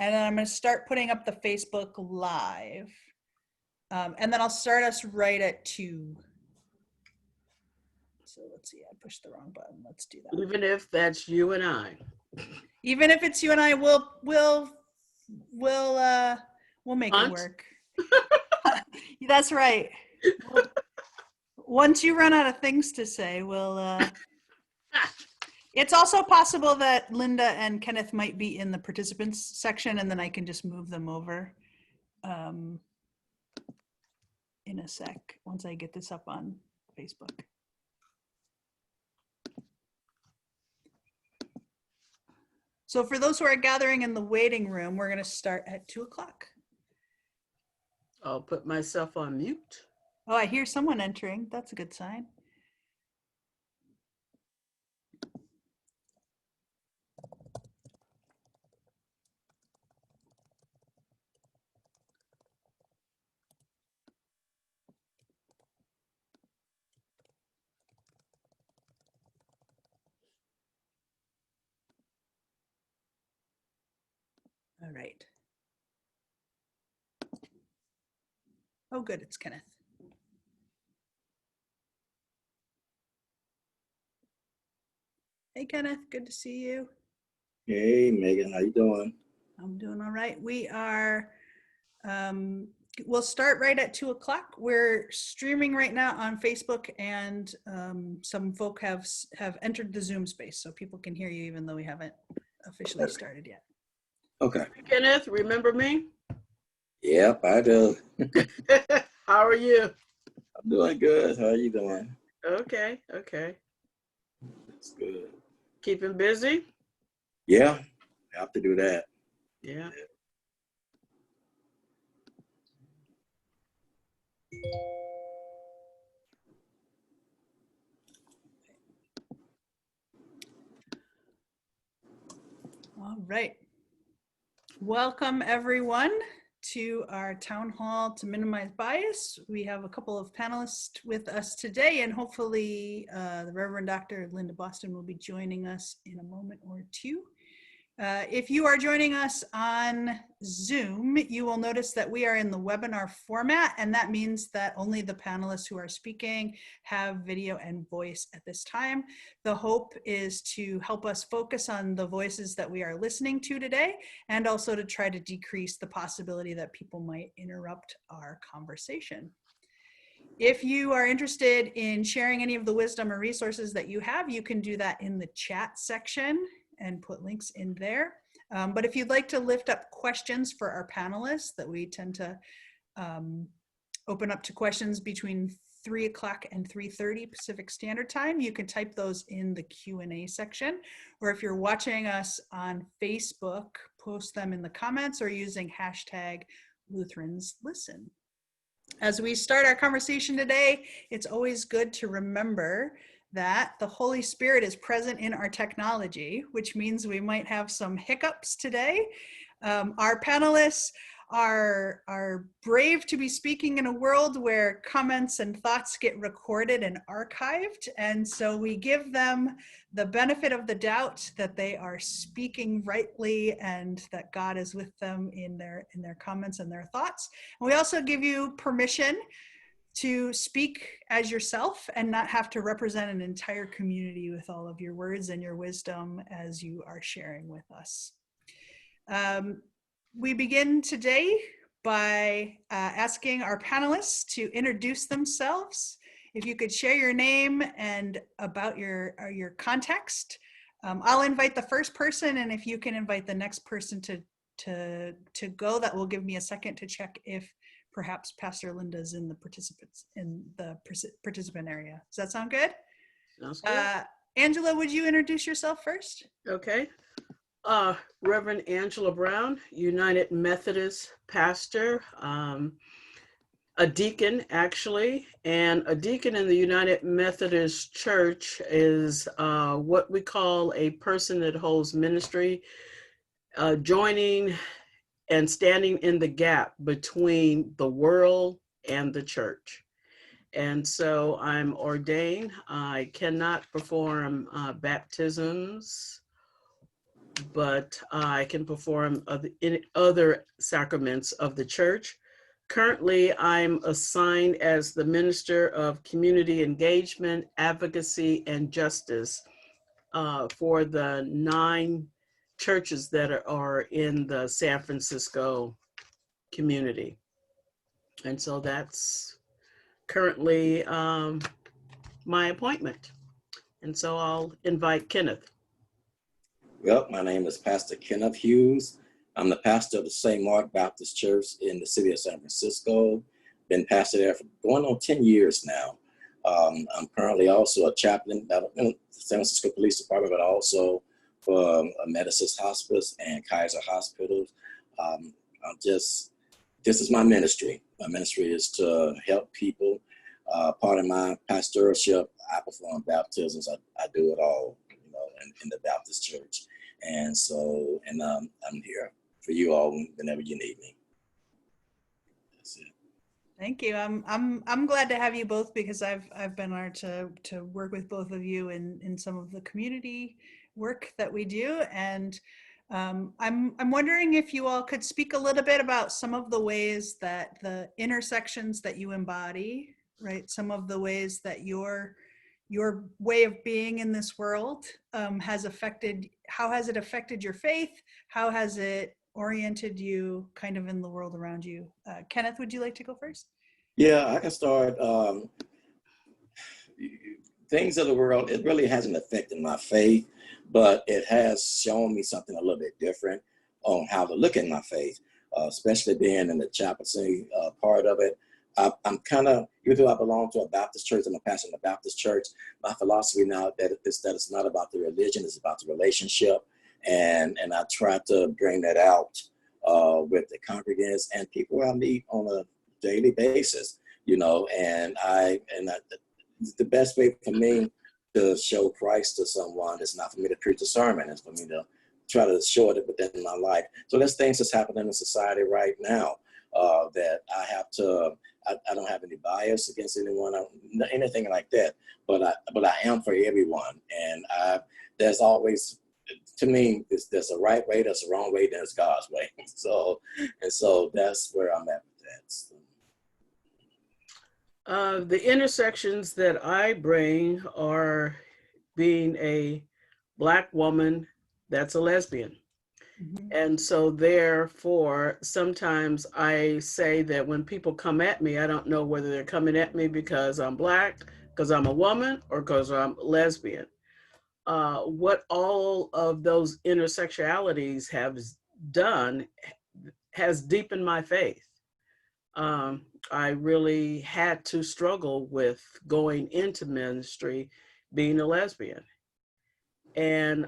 And then I'm going to start putting up the Facebook Live. And then I'll start us right at 2. So let's see, I pushed the wrong button. Let's do that. Even if that's you and I. Even if it's you and I, we'll make it work. That's right. Once you run out of things to say, we'll. It's also possible that Linda and Kenneth might be in the participants section, and then I can just move them over in a sec once I get this up on Facebook. So for those who are gathering in the waiting room, we're going to start at 2 o'clock. I'll put myself on mute. Oh, I hear someone entering. That's a good sign. All right. Oh, good. It's Kenneth. Hey, Kenneth. Good to see you. Hey, Megan. How you doing? I'm doing all right. We are, we'll start right at 2 o'clock. We're streaming right now on Facebook, and some folk have entered the Zoom space, so people can hear you even though we haven't officially started yet. Okay. Kenneth, remember me? Yep, I do. How are you? I'm doing good. How are you doing? Okay. That's good. Keeping busy? Yeah, I have to do that. Yeah. All right. Welcome, everyone, to our town hall to minimize bias. We have a couple of panelists with us today, and hopefully the Reverend Dr. Linda Boston will be joining us in a moment or two. If you are joining us on Zoom, you will notice that we are in the webinar format, and that means that only the panelists who are speaking have video and voice at this time. The hope is to help us focus on the voices that we are listening to today, and also to try to decrease the possibility that people might interrupt our conversation. If you are interested in sharing any of the wisdom or resources that you have, you can do that in the chat section and put links in there. But if you'd like to lift up questions for our panelists, that we tend to open up to questions between 3 o'clock and 3:30 Pacific Standard Time, you can type those in the Q&A section. Or if you're watching us on Facebook, post them in the comments or using hashtag #LutheransListen. As we start our conversation today, it's always good to remember that the Holy Spirit is present in our technology, which means we might have some hiccups today. Our panelists are brave to be speaking in a world where comments and thoughts get recorded and archived. And so we give them the benefit of the doubt that they are speaking rightly and that God is with them in their comments and their thoughts. And we also give you permission to speak as yourself and not have to represent an entire community with all of your words and your wisdom as you are sharing with us. We begin today by asking our panelists to introduce themselves. If you could share your name and about your context. I'll invite the first person, and if you can invite the next person to go, that will give me a second to check if perhaps Pastor Linda's in the participant area. Does that sound good? Sounds good. Angela, would you introduce yourself first? Okay. Reverend Angela Brown, United Methodist pastor, a deacon actually, and a deacon in the United Methodist Church is what we call a person that holds ministry, joining and standing in the gap between the world and the church. And so I'm ordained. I cannot perform baptisms but I can perform other sacraments of the church. Currently, I'm assigned as the Minister of Community Engagement, Advocacy, and Justice for the 9 churches that are in the San Francisco community. And so that's currently my appointment. And so I'll invite Kenneth. Well, my name is Pastor Kenneth Hughes. I'm the pastor of the St. Mark Baptist Church in the city of San Francisco. Been pastor there for going on 10 years now. I'm currently also a chaplain in the San Francisco Police Department, but also for Medicist Hospice and Kaiser Hospitals. This is my ministry. My ministry is to help people. Part of my pastoralship, I perform baptisms. I do it all, in the Baptist church. And so, I'm here for you all whenever you need me. That's it. Thank you. I'm glad to have you both, because I've been honored to work with both of you in some of the community work that we do. And I'm wondering if you all could speak a little bit about some of the ways that the intersections that you embody, right? Some of the ways that your way of being in this world has affected, how has it affected your faith? How has it oriented you kind of in the world around you? Kenneth, would you like to go first? Yeah, I can start. Things of the world, it really hasn't affected my faith, but it has shown me something a little bit different on how to look at my faith, especially being in the chaplaincy part of it. I'm kind of, even though I belong to a Baptist church, I'm a pastor in a Baptist church, my philosophy now that it's not about the religion, it's about the relationship. And I try to bring that out with the congregants and people I meet on a daily basis, and the best way for me to show Christ to someone is not for me to preach a sermon, it's for me to try to show it within my life. So there's things that's happening in society right now that I have to, I don't have any bias against anyone, anything like that, but I am for everyone. And there's always, to me, there's a right way, there's a wrong way, there's God's way. So that's where I'm at with that. So. The intersections that I bring are being a Black woman that's a lesbian. Mm-hmm. And so therefore, sometimes I say that when people come at me, I don't know whether they're coming at me because I'm Black, because I'm a woman, or because I'm lesbian. What all of those intersectionalities have done has deepened my faith. I really had to struggle with going into ministry being a lesbian. And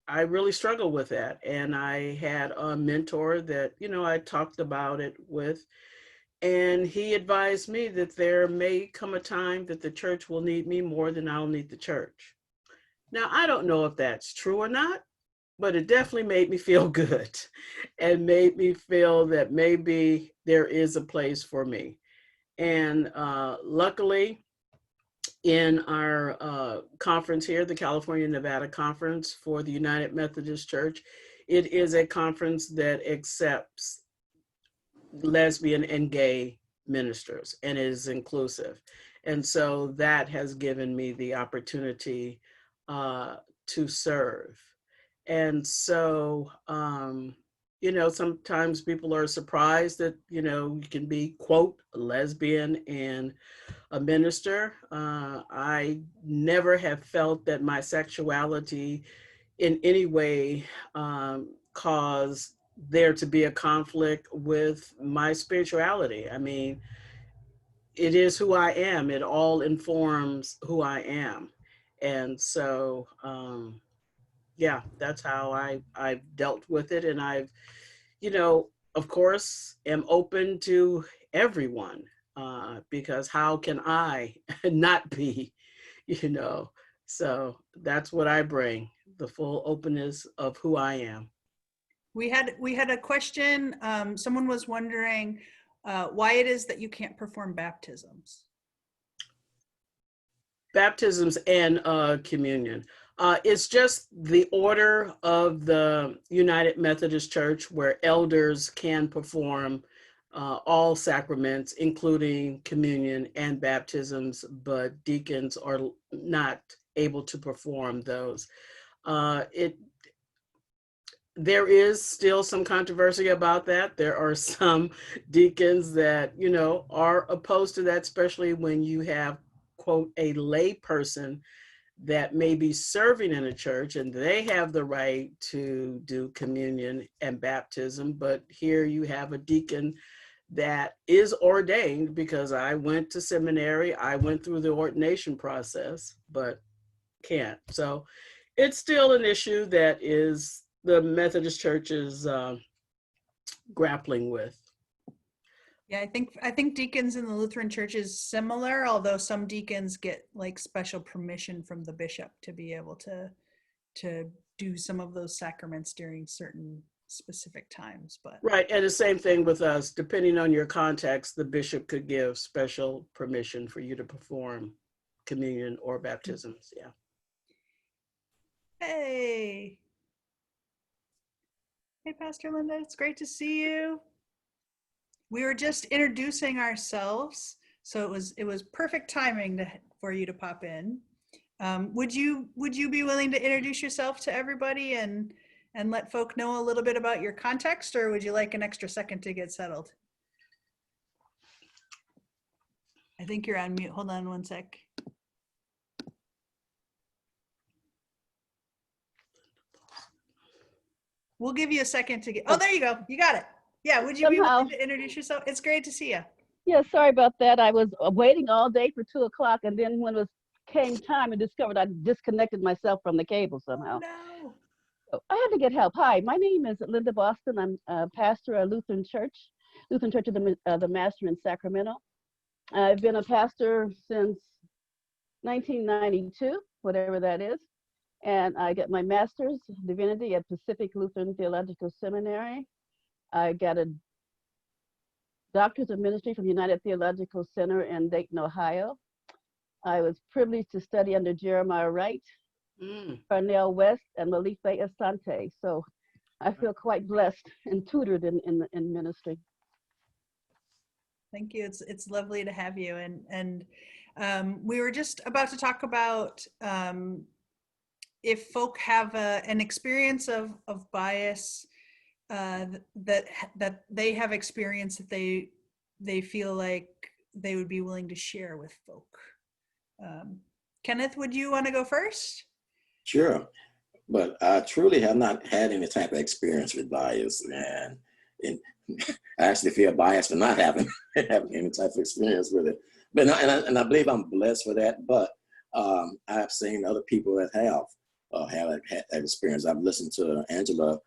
I really struggled with that. And I had a mentor that, I talked about it with, and he advised me that there may come a time that the church will need me more than I'll need the church. Now, I don't know if that's true or not, but it definitely made me feel good and made me feel that maybe there is a place for me. And luckily, in our conference here, the California Nevada Conference for the United Methodist Church, it is a conference that accepts lesbian and gay ministers and is inclusive. And so that has given me the opportunity to serve. And so, sometimes people are surprised that, you can be, quote, a lesbian and a minister. I never have felt that my sexuality in any way caused there to be a conflict with my spirituality. I mean, it is who I am. It all informs who I am. And so, yeah, that's how I've dealt with it. And I've, of course, am open to everyone because how can I not be, So that's what I bring, the full openness of who I am. We had a question. Someone was wondering why it is that you can't perform baptisms. Baptisms and communion. It's just the order of the United Methodist Church where elders can perform all sacraments, including communion and baptisms, but deacons are not able to perform those. There is still some controversy about that. There are some deacons that, are opposed to that, especially when you have, quote, a lay person that may be serving in a church and they have the right to do communion and baptism. But here you have a deacon that is ordained, because I went to seminary, I went through the ordination process, but can't. So it's still an issue that is the Methodist Church is grappling with. Yeah, I think deacons in the Lutheran Church is similar, although some deacons get like special permission from the bishop to be able to do some of those sacraments during certain specific times. But right, and the same thing with us. Depending on your context, the bishop could give special permission for you to perform communion or baptisms. Yeah. hey, Pastor Linda, it's great to see you. We were just introducing ourselves, so it was perfect timing for you to pop in. Would you be willing to introduce yourself to everybody and let folk know a little bit about your context, or would you like an extra second to get settled? I think you're on mute. Hold on one sec. We'll give you a second to get. Oh, there you go. You got it. Yeah. Would you be willing to introduce yourself? It's great to see you. Yeah, sorry about that. I was waiting all day for 2 o'clock, and then when it came time, I discovered I disconnected myself from the cable somehow. No. So I had to get help. Hi, my name is Linda Boston. I'm a pastor at Lutheran Church of the Master in Sacramento. I've been a pastor since 1992, whatever that is. And I got my master's in divinity at Pacific Lutheran Theological Seminary. I got a doctorate of ministry from United Theological Center in Dayton, Ohio. I was privileged to study under Jeremiah Wright, Parnell West, and Malife Asante. So I feel quite blessed and tutored in ministry. Thank you. It's lovely to have you. And we were just about to talk about if folk have an experience of bias that they have experienced that they feel like they would be willing to share with folk. Kenneth, would you want to go first? Sure, but I truly have not had any type of experience with bias, and I actually feel biased for not having any type of experience with it. But and I believe I'm blessed for that. But I've seen other people that have had that experience. I've listened to Angela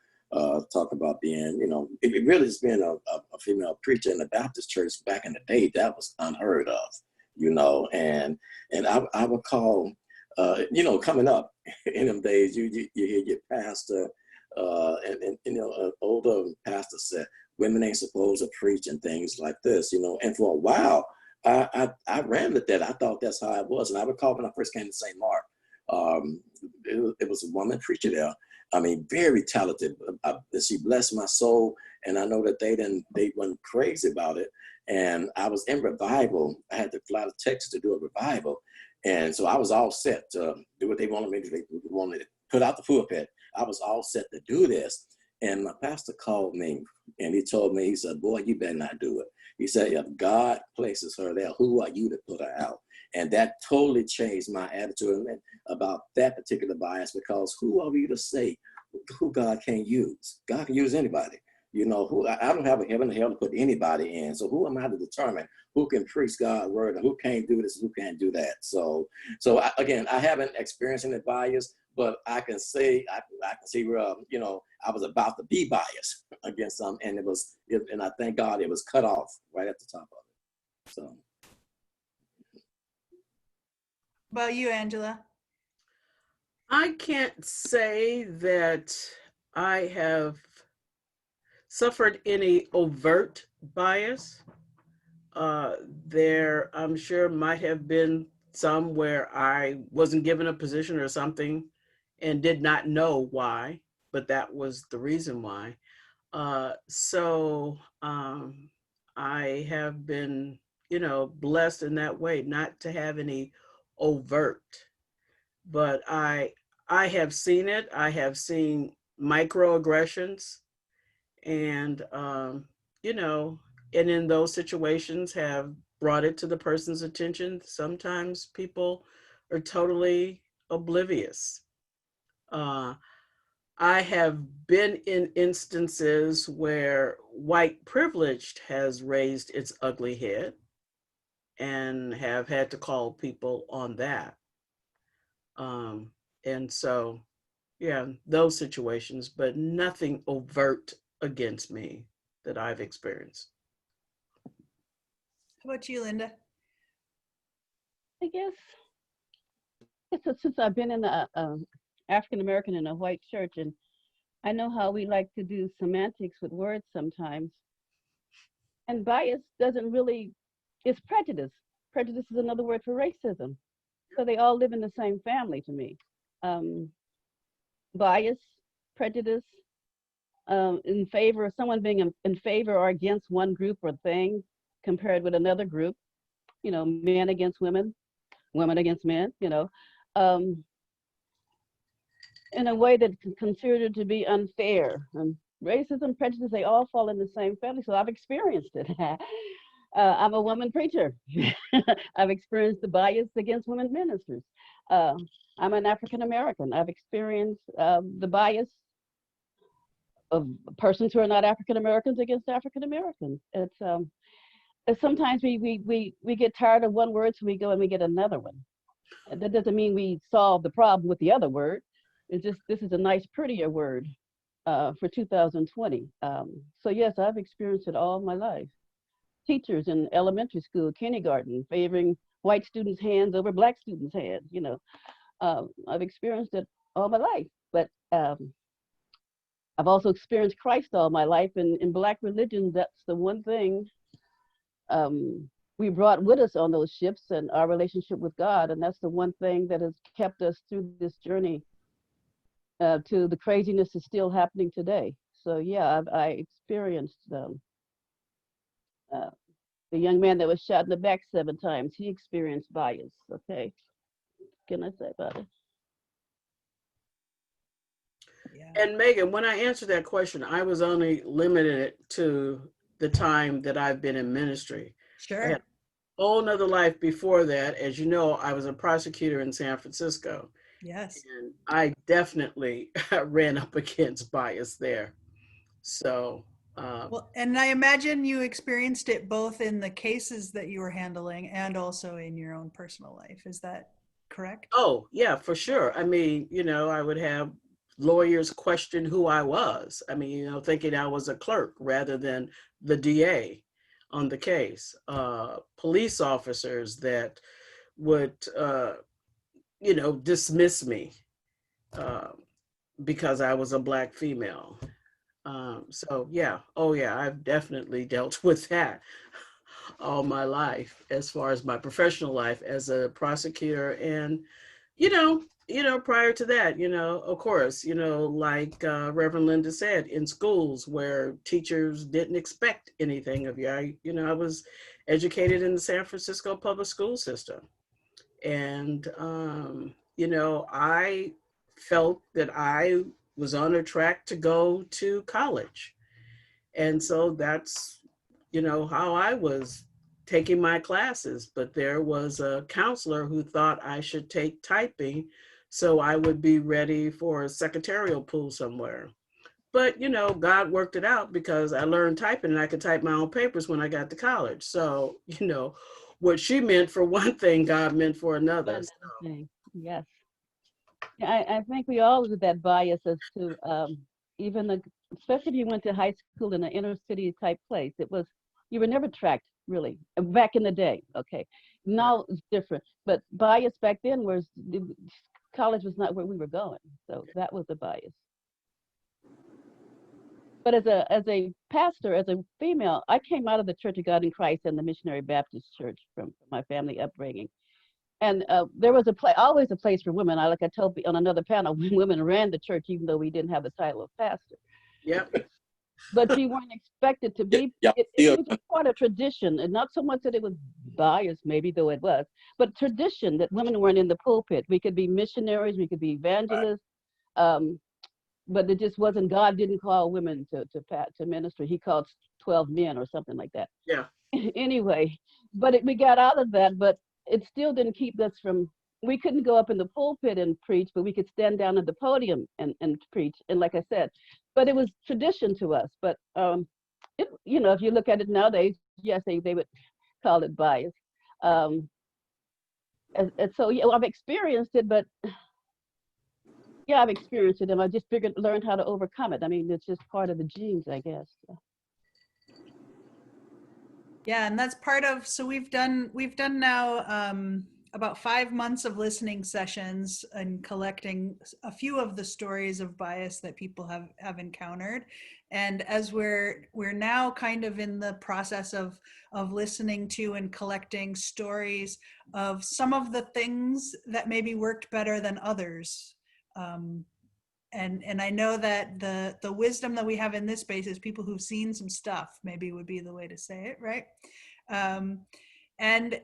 talk about being, it really has been a female preacher in the Baptist church back in the day. That was unheard of, and I would call, coming up in them days, you hear your pastor and an older pastor said, women ain't supposed to preach and things like this, and for a while, I ran with that. I thought that's how it was. And I recall when I first came to St. Mark, it was a woman preacher there. I mean, very talented. She blessed my soul. And I know that they went crazy about it. And I was in revival. I had to fly to Texas to do a revival. And so I was all set to do what they wanted me to do. They wanted to put out the pulpit. I was all set to do this. And my pastor called me and he told me, he said, boy, you better not do it. He said, if God places her there, who are you to put her out? And that totally changed my attitude about that particular bias, because who are we to say who God can use? God can use anybody. I don't have a heaven or hell to put anybody in. So who am I to determine who can preach God's word and who can't do this, who can't do that? So again, I haven't experienced any bias, but I can say, I can see where, I was about to be biased against some, and and I thank God it was cut off right at the top of it. So. About you, Angela? I can't say that I have suffered any overt bias. There, I'm sure, might have been some where I wasn't given a position or something and did not know why, but that was the reason why. So I have been, blessed in that way, not to have any overt, but I have seen it. I have seen microaggressions, and you know, and in those situations have brought it to the person's attention. Sometimes people are totally oblivious. Uh, I have been in instances where white privilege has raised its ugly head and have had to call people on that. Um, and so, yeah, those situations, but nothing overt against me that I've experienced. How about you, Linda? I guess since I've been in a African American in a white church, and I know how we like to do semantics with words sometimes. And bias doesn't really, it's prejudice. Prejudice is another word for racism. So they all live in the same family to me. Um, Bias, prejudice, in favor of someone being in favor or against one group or thing compared with another group, men against women, women against men, um, in a way that's considered to be unfair. And racism, prejudice, they all fall in the same family. So I've experienced it. I'm a woman preacher. I've experienced the bias against women ministers. Uh, I'm an African American. I've experienced the bias of persons who are not African Americans against African Americans. Sometimes we get tired of one word, so we go and we get another one. And that doesn't mean we solve the problem with the other word. It's just this is a nice, prettier word for 2020. So yes, I've experienced it all my life. Teachers in elementary school, kindergarten, favoring white students' hands over black students' hands. I've experienced it all my life. But I've also experienced Christ all my life. And in Black religion, that's the one thing we brought with us on those ships, and our relationship with God. And that's the one thing that has kept us through this journey to the craziness that's still happening today. So yeah, I experienced the young man that was shot in the back 7 times. He experienced bias. Okay, can I say about it? Yeah. And Megan, when I answered that question, I was only limited to the time that I've been in ministry. I had Sure. a whole nother life before that. As you know, I was a prosecutor in San Francisco, Yes. and I definitely ran up against bias there. So, Well, and I imagine you experienced it both in the cases that you were handling and also in your own personal life. Is that correct? oh, yeah, for sure. I mean, I would have lawyers question who I was. I mean, thinking I was a clerk rather than the DA on the case. Police officers that would, dismiss me uh, because I was a Black female. So, yeah, oh, yeah, I've definitely dealt with that all my life as far as my professional life as a prosecutor. And prior to that, of course, like Reverend Linda said, in schools where teachers didn't expect anything of you. I was educated in the San Francisco public school system. And, I felt that I was on a track to go to college. And so that's, how I was taking my classes. But there was a counselor who thought I should take typing so I would be ready for a secretarial pool somewhere. But, God worked it out because I learned typing and I could type my own papers when I got to college. So, what she meant for one thing, God meant for another. Another thing, yes. Yeah, I think we all have that bias as to even especially if you went to high school in an inner city type place. You were never tracked really back in the day. Okay, now it's different, but bias back then was college was not where we were going, so that was a bias. But as a pastor, as a female, I came out of the Church of God in Christ and the Missionary Baptist Church from my family upbringing. And there was always a place for women. Like I told on another panel, women ran the church even though we didn't have the title of pastor. Yep. But you weren't expected to be. Yeah. It was just part of tradition, and not so much that it was biased, maybe, though it was, but tradition that women weren't in the pulpit. We could be missionaries, we could be evangelists, but it just wasn't. God didn't call women to ministry. He called 12 men or something like that. Yeah. Anyway, but we got out of that, but it still didn't keep us from. We couldn't go up in the pulpit and preach, but we could stand down at the podium and preach. And like I said, but it was tradition to us. But if you look at it nowadays, yes, they would call it bias. And so yeah, well, I've experienced it, but yeah, I've experienced it, and I just learned how to overcome it. I mean, it's just part of the genes, I guess. Yeah, and that's part of, so we've done now about 5 months of listening sessions and collecting a few of the stories of bias that people have encountered. And as we're now kind of in the process of listening to and collecting stories of some of the things that maybe worked better than others. And I know that the wisdom that we have in this space is people who've seen some stuff, maybe would be the way to say it, right? And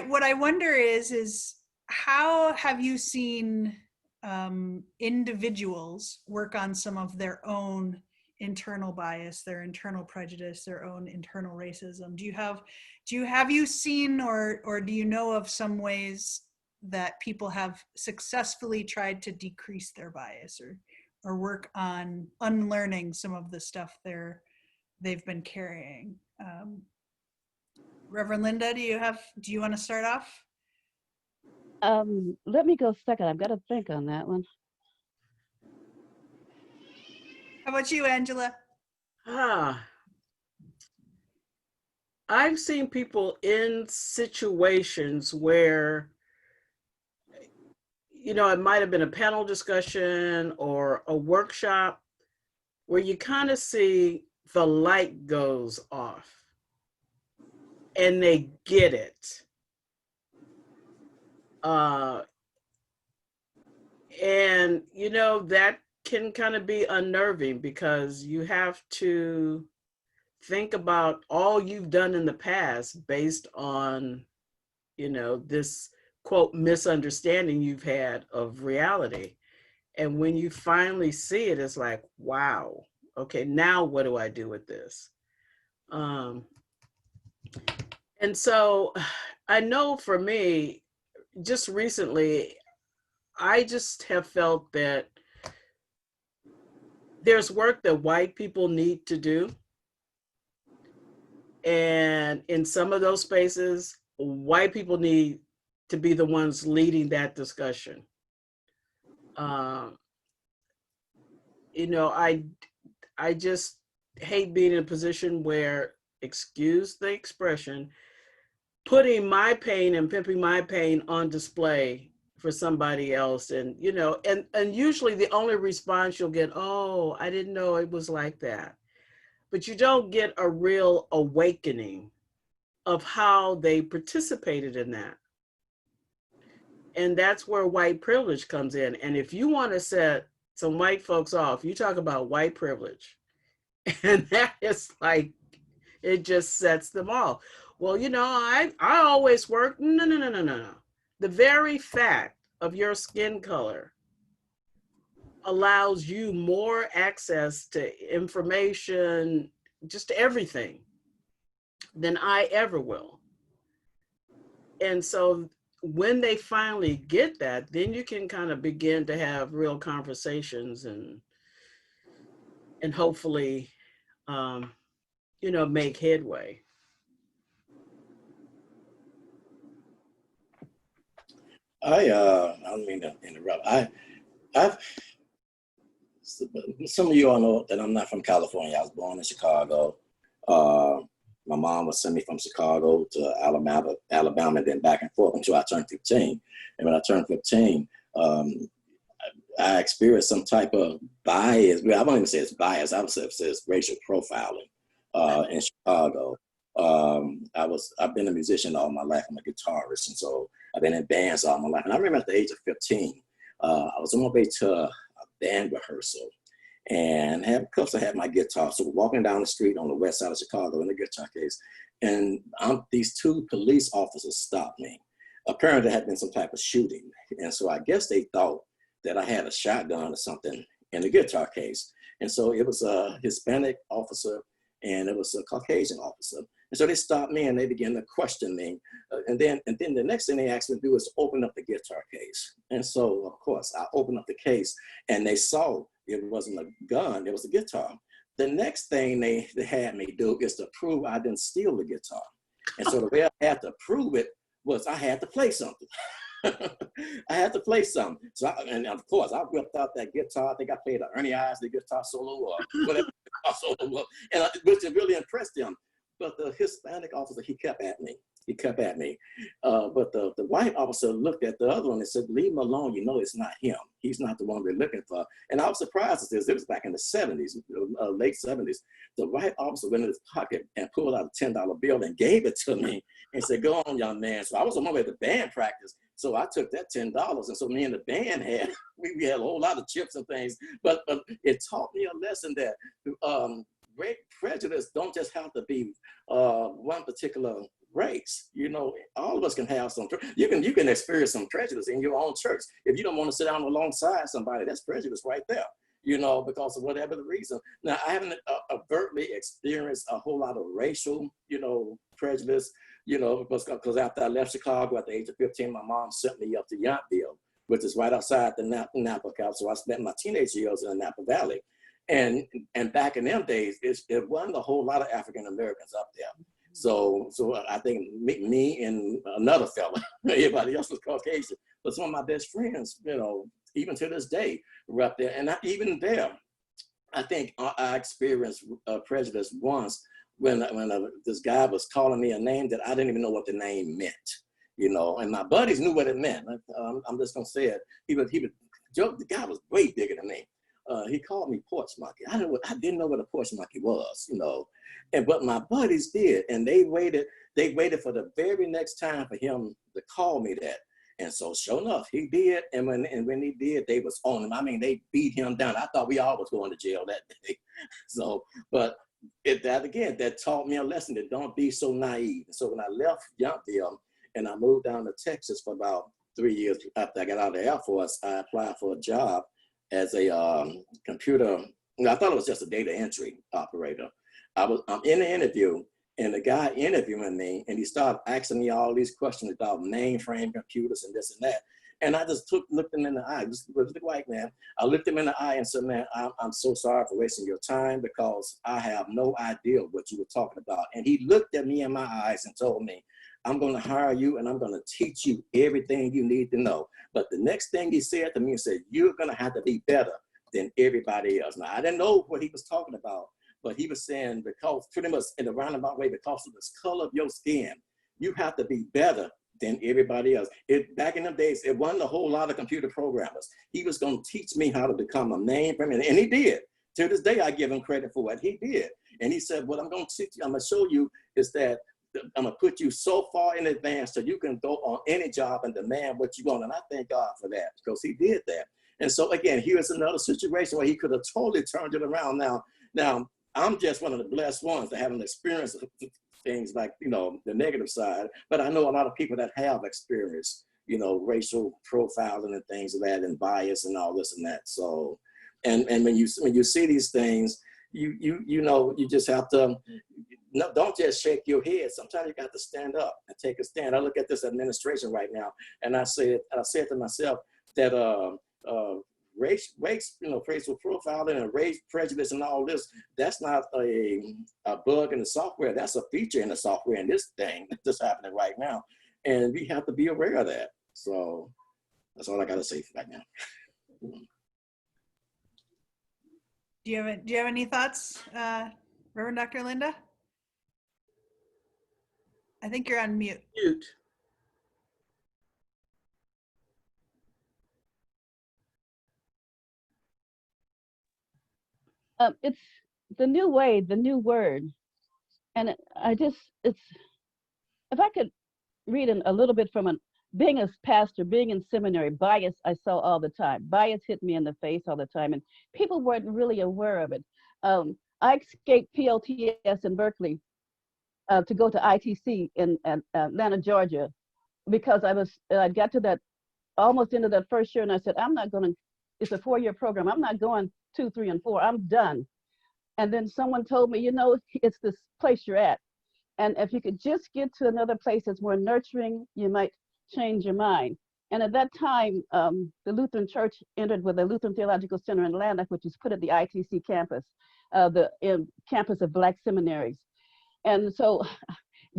what I wonder is how have you seen individuals work on some of their own internal bias, their internal prejudice, their own internal racism? Have you seen or do you know of some ways that people have successfully tried to decrease their bias or work on unlearning some of the stuff they've been carrying? Reverend Linda, do you want to start off? Let me go second. I've got to think on that one. How about you, Angela? I've seen people in situations where, it might have been a panel discussion or a workshop where you kind of see the light goes off and they get it. And, that can kind of be unnerving because you have to think about all you've done in the past based on, this quote misunderstanding you've had of reality. And when you finally see it, it's like, wow, okay, now what do I do with this? And so I know for me, just recently, I just have felt that there's work that white people need to do. And in some of those spaces, white people need to be the ones leading that discussion. I just hate being in a position where, excuse the expression, putting my pain and pimping my pain on display for somebody else. And, and usually the only response you'll get, oh, I didn't know it was like that. But you don't get a real awakening of how they participated in that. And that's where white privilege comes in. And if you want to set some white folks off, you talk about white privilege. And that is like, it just sets them off. Well, I always work. No. The very fact of your skin color allows you more access to information, just everything, than I ever will. And so when they finally get that, then you can kind of begin to have real conversations and hopefully, make headway. I don't mean to interrupt. Some of you all know that I'm not from California. I was born in Chicago. My mom would send me from Chicago to Alabama, and then back and forth until I turned 15. And when I turned 15, I experienced some type of bias. I won't even say it's bias. I would say it's racial profiling in Chicago. I've been a musician all my life. I'm a guitarist, and so I've been in bands all my life. And I remember at the age of 15, I was on my way to a band rehearsal, and of course I had my guitar. So we're walking down the street on the west side of Chicago in the guitar case, and these two police officers stopped me. Apparently there had been some type of shooting, and so I guess they thought that I had a shotgun or something in the guitar case. And so it was a Hispanic officer and it was a Caucasian officer. And so they stopped me and they began to question me. And then the next thing they asked me to do was to open up the guitar case. And so, of course, I opened up the case and they saw it wasn't a gun, it was a guitar. The next thing they had me do is to prove I didn't steal the guitar. And so the way I had to prove it was I had to play something. I had to play something. So, and of course, I whipped out that guitar. I think I played an Ernie Isley guitar solo or whatever solo was, and which really impressed him. But the Hispanic officer, he kept at me. He kept at me. But the white officer looked at the other one and said, leave him alone. You know, it's not him. He's not the one we're looking for. And I was surprised at this. It was back in the 70s, late 70s. The white officer went in his pocket and pulled out a $10 bill and gave it to me and said, go on, young man. So I was on my way to band practice. So I took that $10. And so me and the band we had a whole lot of chips and things. But it taught me a lesson that great prejudice don't just have to be one particular race. You know, all of us can have some. You can experience some prejudice in your own church. If you don't want to sit down alongside somebody, that's prejudice right there. You know, because of whatever the reason. Now, I haven't overtly experienced a whole lot of racial, prejudice. Because after I left Chicago at the age of 15, my mom sent me up to Yountville, which is right outside the Napa Valley. So I spent my teenage years in the Napa Valley. And back in them days, it wasn't a whole lot of African Americans up there. So I think me and another fella, everybody else was Caucasian. But some of my best friends, even to this day, were up there. And even there, I think I experienced prejudice once when this guy was calling me a name that I didn't even know what the name meant. And my buddies knew what it meant. I'm just gonna say it. The guy was way bigger than me. He called me porch monkey. I didn't know what a porch monkey was, but my buddies did, and they waited for the very next time for him to call me that. And so sure enough, he did, and when he did, they was on him. I mean, they beat him down. I thought we all was going to jail that day. So, but that taught me a lesson that don't be so naive. And so when I left Yountville and I moved down to Texas for about 3 years after I got out of the Air Force, I applied for a job as a computer. I thought it was just a data entry operator. I'm in the interview, and the guy interviewing me, and he started asking me all these questions about mainframe computers and this and that. And I just looked him in the eye, just was the white man. I looked him in the eye and said, man, I'm so sorry for wasting your time because I have no idea what you were talking about. And he looked at me in my eyes and told me, I'm going to hire you and I'm going to teach you everything you need to know. But the next thing he said to me, he said, you're going to have to be better than everybody else. Now, I didn't know what he was talking about, but he was saying, because pretty much in a roundabout way, because of the color of your skin, you have to be better than everybody else. Back in them days, it wasn't a whole lot of computer programmers. He was going to teach me how to become a mainframe, and he did. To this day, I give him credit for what he did. And he said, what I'm going to teach you, I'm going to show you is that I'm going to put you so far in advance so you can go on any job and demand what you want. And I thank God for that, because he did that. And so again, here's another situation where he could have totally turned it around. Now I'm just one of the blessed ones that haven't experienced things like, the negative side, but I know a lot of people that have experienced, racial profiling and things of that, and bias and all this and that. So, and when you see these things, you just have to, don't just shake your head. Sometimes you got to stand up and take a stand. I look at this administration right now, and I said to myself that race, racial profiling and race prejudice and all this, that's not a bug in the software. That's a feature in the software in this thing that's happening right now. And we have to be aware of that. So that's all I got to say right now. Do you have any thoughts, Reverend Dr. Linda? I think you're on mute. Mute. It's the new way, the new word And it's, if I could read a little bit from being a pastor, being in seminary, bias I saw all the time. Bias hit me in the face all the time, and people weren't really aware of it. I escaped PLTS in Berkeley to go to ITC in Atlanta, Georgia, because I got to that almost into that first year, and I said, I'm not going to. It's a 4-year program. I'm not going 2, 3, and 4. I'm done. And then someone told me, it's this place you're at. And if you could just get to another place that's more nurturing, you might change your mind. And at that time, the Lutheran Church entered with the Lutheran Theological Center in Atlanta, which was put at the ITC campus, the campus of Black seminaries. And so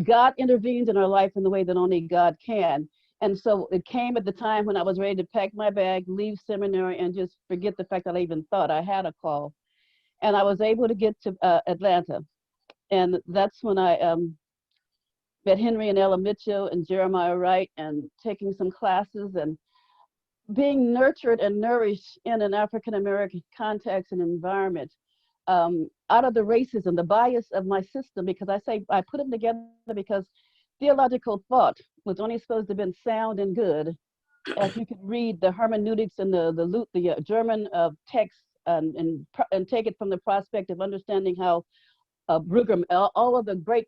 God intervenes in our life in the way that only God can. And so it came at the time when I was ready to pack my bag, leave seminary, and just forget the fact that I even thought I had a call. And I was able to get to Atlanta. And that's when I met Henry and Ella Mitchell and Jeremiah Wright, and taking some classes and being nurtured and nourished in an African-American context and environment, out of the racism, the bias of my system, because I put them together because theological thought was only supposed to have been sound and good if you could read the hermeneutics and the German text and take it from the prospect of understanding how Brueggemann, all of the great,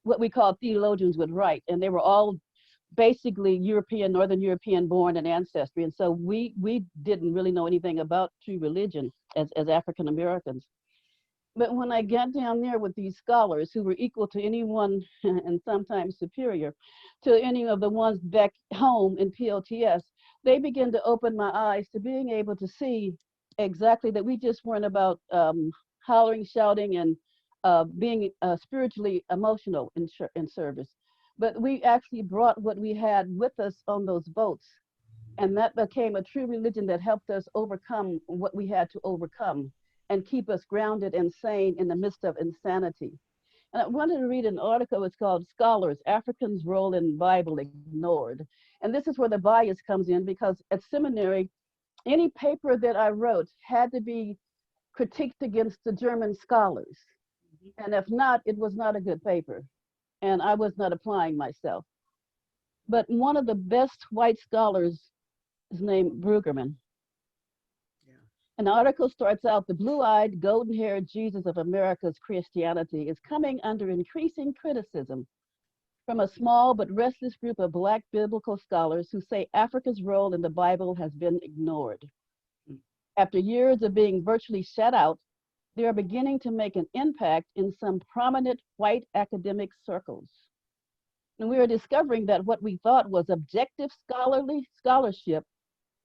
what we call theologians would write, and they were all basically European, Northern European born and ancestry. And so we didn't really know anything about true religion as African Americans. But when I got down there with these scholars who were equal to anyone and sometimes superior to any of the ones back home in PLTS, they began to open my eyes to being able to see exactly that we just weren't about hollering, shouting, and being spiritually emotional in service. But we actually brought what we had with us on those boats. And that became a true religion that helped us overcome what we had to overcome and keep us grounded and sane in the midst of insanity. And I wanted to read an article. It's called Scholars, Africans' Role in Bible Ignored. And this is where the bias comes in, because at seminary, any paper that I wrote had to be critiqued against the German scholars. And if not, it was not a good paper. And I was not applying myself. But one of the best white scholars is named Brueggemann. An article starts out, the blue-eyed, golden-haired Jesus of America's Christianity is coming under increasing criticism from a small but restless group of Black biblical scholars who say Africa's role in the Bible has been ignored. After years of being virtually shut out, they are beginning to make an impact in some prominent white academic circles. And we are discovering that what we thought was objective scholarship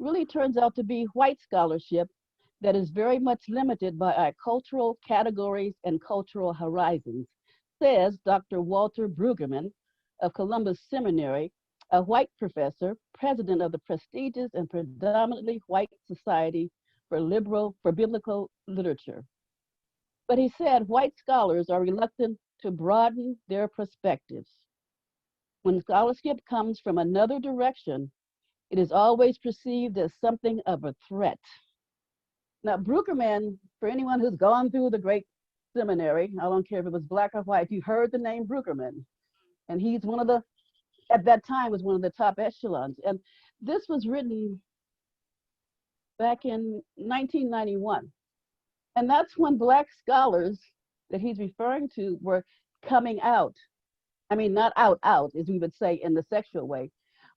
really turns out to be white scholarship that is very much limited by our cultural categories and cultural horizons, says Dr. Walter Brueggemann of Columbus Seminary, a white professor, president of the prestigious and predominantly white Society for Biblical Literature. But he said white scholars are reluctant to broaden their perspectives. When scholarship comes from another direction, it is always perceived as something of a threat. Now, Brueggemann, for anyone who's gone through the great seminary, I don't care if it was Black or white, you heard the name Brueggemann. And he's one of the, at that time, was one of the top echelons. And this was written back in 1991. And that's when Black scholars that he's referring to were coming out. I mean, not out, as we would say in the sexual way,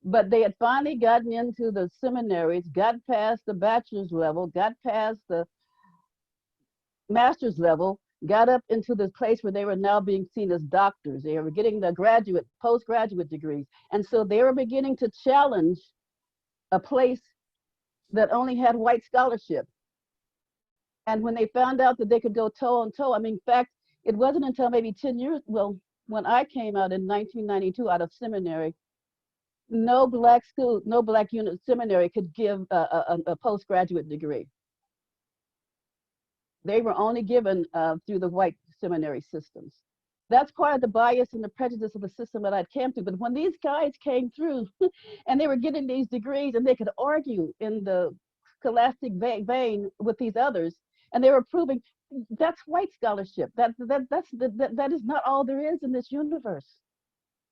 but they had finally gotten into the seminaries, got past the bachelor's level, got past the master's level, got up into this place where they were now being seen as doctors. They were getting the postgraduate degrees. And so they were beginning to challenge a place that only had white scholarship. And when they found out that they could go toe on toe, I mean, in fact, it wasn't until maybe 10 years, well, when I came out in 1992 out of seminary, no Black school, no Black unit seminary could give a postgraduate degree. They were only given through the white seminary systems. That's part of the bias and the prejudice of the system that I came through. But when these guys came through and they were getting these degrees and they could argue in the scholastic vein with these others, and they were proving That's white scholarship. That is not all there is in this universe.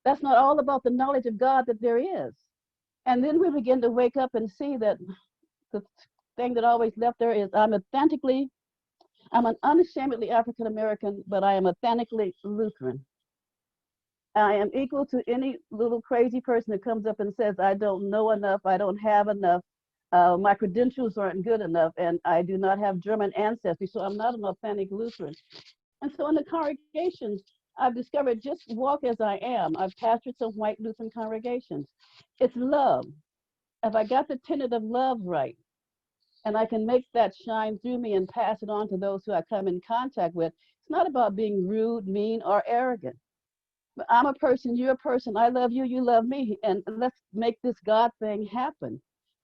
That's not all about the knowledge of God that there is. And then we begin to wake up and see that the thing that always left there is I'm an unashamedly African American, but I am authentically Lutheran. I am equal to any little crazy person that comes up and says, I don't know enough, I don't have enough, my credentials aren't good enough, and I do not have German ancestry, so I'm not an authentic Lutheran. And so in the congregations, I've discovered just walk as I am. I've pastored some white Lutheran congregations. It's love. If I got the tenet of love right, and I can make that shine through me and pass it on to those who I come in contact with, it's not about being rude, mean, or arrogant. But I'm a person, you're a person, I love you, you love me, and let's make this God thing happen.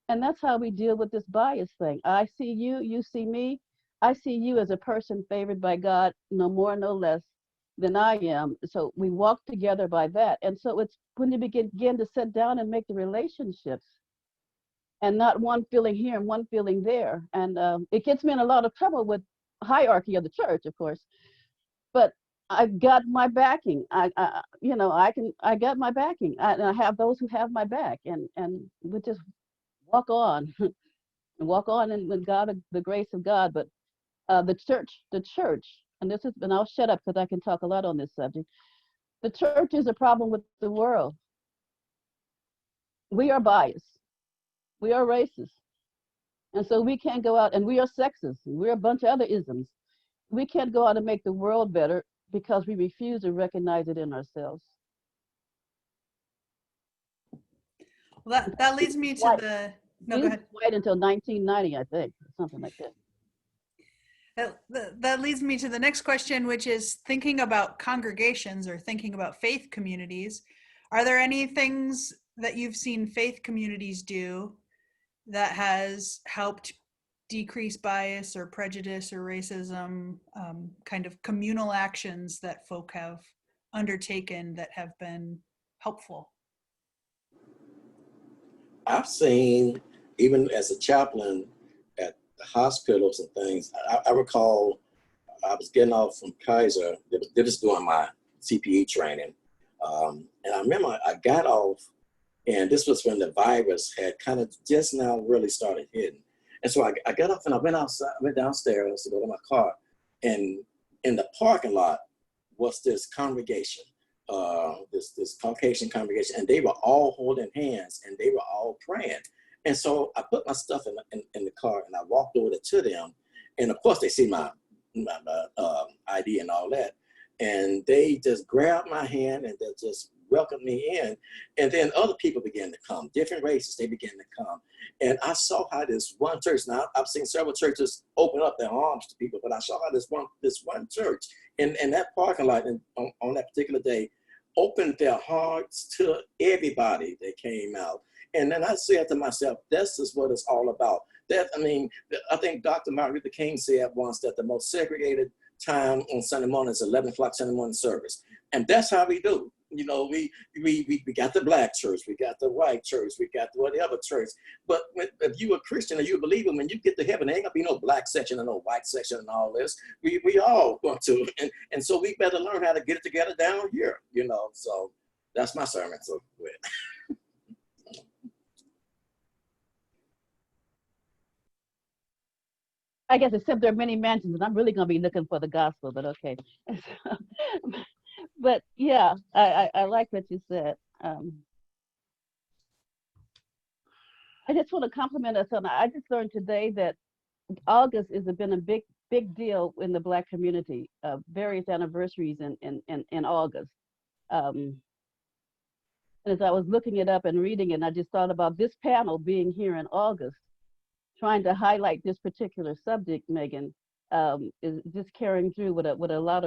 And that's how we deal with this bias thing. I see you, you see me. I see you as a person favored by God, no more, no less than I am. So we walk together by that. And so it's when you begin to sit down and make the relationships, and not one feeling here and one feeling there. And it gets me in a lot of trouble with hierarchy of the church, of course. But I've got my backing. I got my backing. I have those who have my back, and we just walk on, and walk on, and with God, the grace of God. But the church, and I'll shut up because I can talk a lot on this subject. The church is a problem with the world. We are biased. We are racist. And so we can't go out, and we are sexist. We're a bunch of other isms. We can't go out and make the world better because we refuse to recognize it in ourselves. Well, that leads me to White. the, no, go ahead. White until 1990, I think, something like that. That leads me to the next question, which is thinking about congregations or thinking about faith communities. Are there any things that you've seen faith communities do that has helped decrease bias or prejudice or racism, kind of communal actions that folk have undertaken that have been helpful? I've seen, even as a chaplain at the hospitals and things, I recall I was getting off from Kaiser. They was doing my CPE training. And I remember I got off, and this was when the virus had kind of just now really started hitting. And so I got off and I went outside, went downstairs to go to my car. And in the parking lot was this congregation, this Caucasian congregation, and they were all holding hands and they were all praying. And so I put my stuff in the car and I walked over to them. And of course they see my ID and all that. And they just grabbed my hand and they just welcomed me in. And then other people began to come, different races, they began to come. And I saw how this one church, now I've seen several churches open up their arms to people, but I saw how this one church in that parking lot on that particular day opened their hearts to everybody that came out. And then I said to myself, this is what it's all about. I think Dr. Martin Luther King said once that the most segregated time on Sunday morning is 11 o'clock Sunday morning service. And that's how we do. You know, we got the black church, we got the white church, we got the whatever church. But if you a Christian or you a believer, when you get to heaven, there ain't gonna be no black section and no white section and all this. We all going to, and so we better learn how to get it together down here, you know. So that's my sermon. So I guess except there are many mansions, and I'm really going to be looking for the gospel, but okay. But yeah, I like what you said. I just want to compliment us on. I just learned today that August has been a big deal in the Black community. Various anniversaries in August. And as I was looking it up and reading it, I just thought about this panel being here in August, trying to highlight this particular subject, Megan, is just carrying through with a lot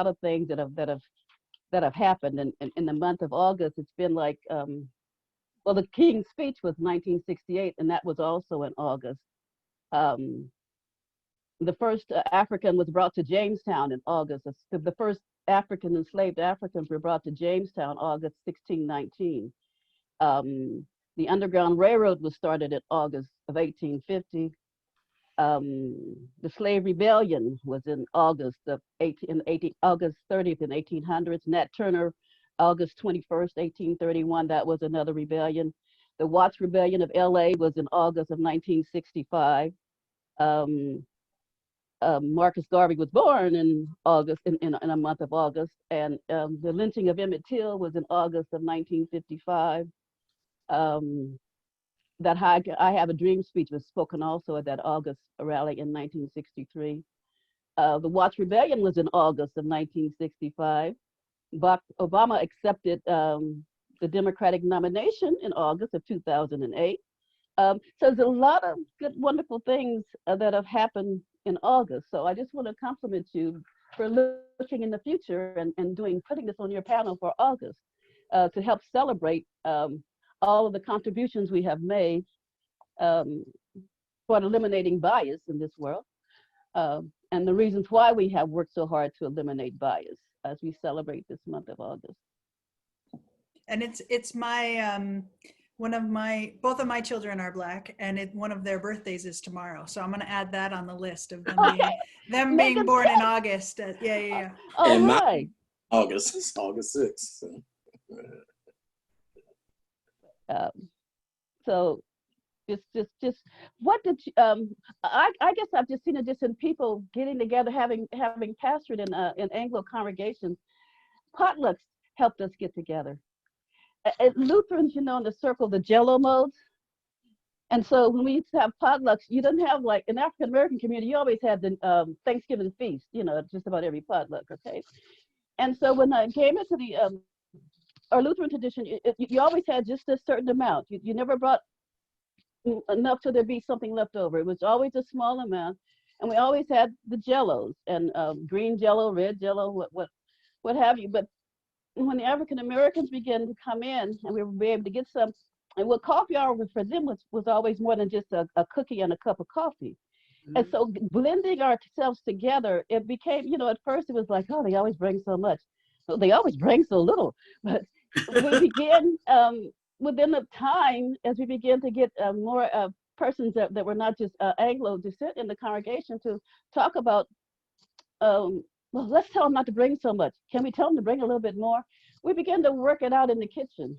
of things that have happened in the month of August. It's been like, well, the King's speech was 1968, and that was also in August. The first African was brought to Jamestown in August. The first enslaved Africans were brought to Jamestown August 1619. The Underground Railroad was started in August of 1850. The slave rebellion was in August of 18, August 30th in 1800s. Nat Turner, August 21st, 1831, that was another rebellion. The Watts Rebellion of LA was in August of 1965. Marcus Garvey was born in August, in a month of August, and the lynching of Emmett Till was in August of 1955. That I Have a Dream speech was spoken also at that August rally in 1963. The Watts Rebellion was in August of 1965. Obama accepted the Democratic nomination in August of 2008. So there's a lot of good, wonderful things that have happened in August. So I just want to compliment you for looking in the future and putting this on your panel for August to help celebrate all of the contributions we have made for eliminating bias in this world, and the reasons why we have worked so hard to eliminate bias as we celebrate this month of August. And it's my both of my children are Black, and one of their birthdays is tomorrow. So I'm going to add that on the list of them being born in August. Yeah. All And right. August 6th. So just what did you, I guess I've just seen it just in people getting together, having pastored in Anglo congregations. Potlucks helped us get together. Lutherans, in the circle, the Jello modes. And so when we used to have potlucks, you didn't have, like in African American community, you always had the Thanksgiving feast, just about every potluck, okay? And so when I came into the our Lutheran tradition, you always had just a certain amount. You never brought enough till there'd be something left over. It was always a small amount, and we always had the Jellos and green Jello, red Jello, what have you. But when the African Americans began to come in, and we were able to get some, and what coffee hour was for them was always more than just a cookie and a cup of coffee. Mm-hmm. And so blending ourselves together, it became, at first it was like, oh, they always bring so much. Well, they always bring so little. But we began within the time, as we began to get more persons that were not just Anglo descent in the congregation, to talk about, well, let's tell them not to bring so much. Can we tell them to bring a little bit more? We began to work it out in the kitchen.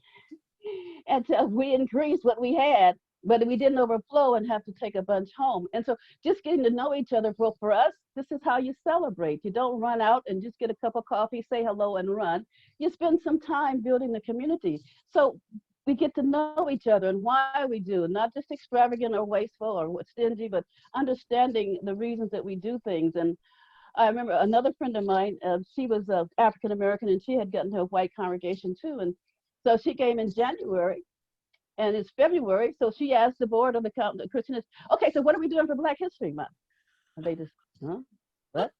And so we increased what we had, but we didn't overflow and have to take a bunch home. And so just getting to know each other, well, for us, this is how you celebrate. You don't run out and just get a cup of coffee, say hello, and run. You spend some time building the community. So we get to know each other and why we do, not just extravagant or wasteful or stingy, but understanding the reasons that we do things. And I remember another friend of mine, she was African American, and she had gotten to a white congregation too. And so she came in January, and it's February. So she asked the board of the Christian, okay, so what are we doing for Black History Month? And they just, huh? What?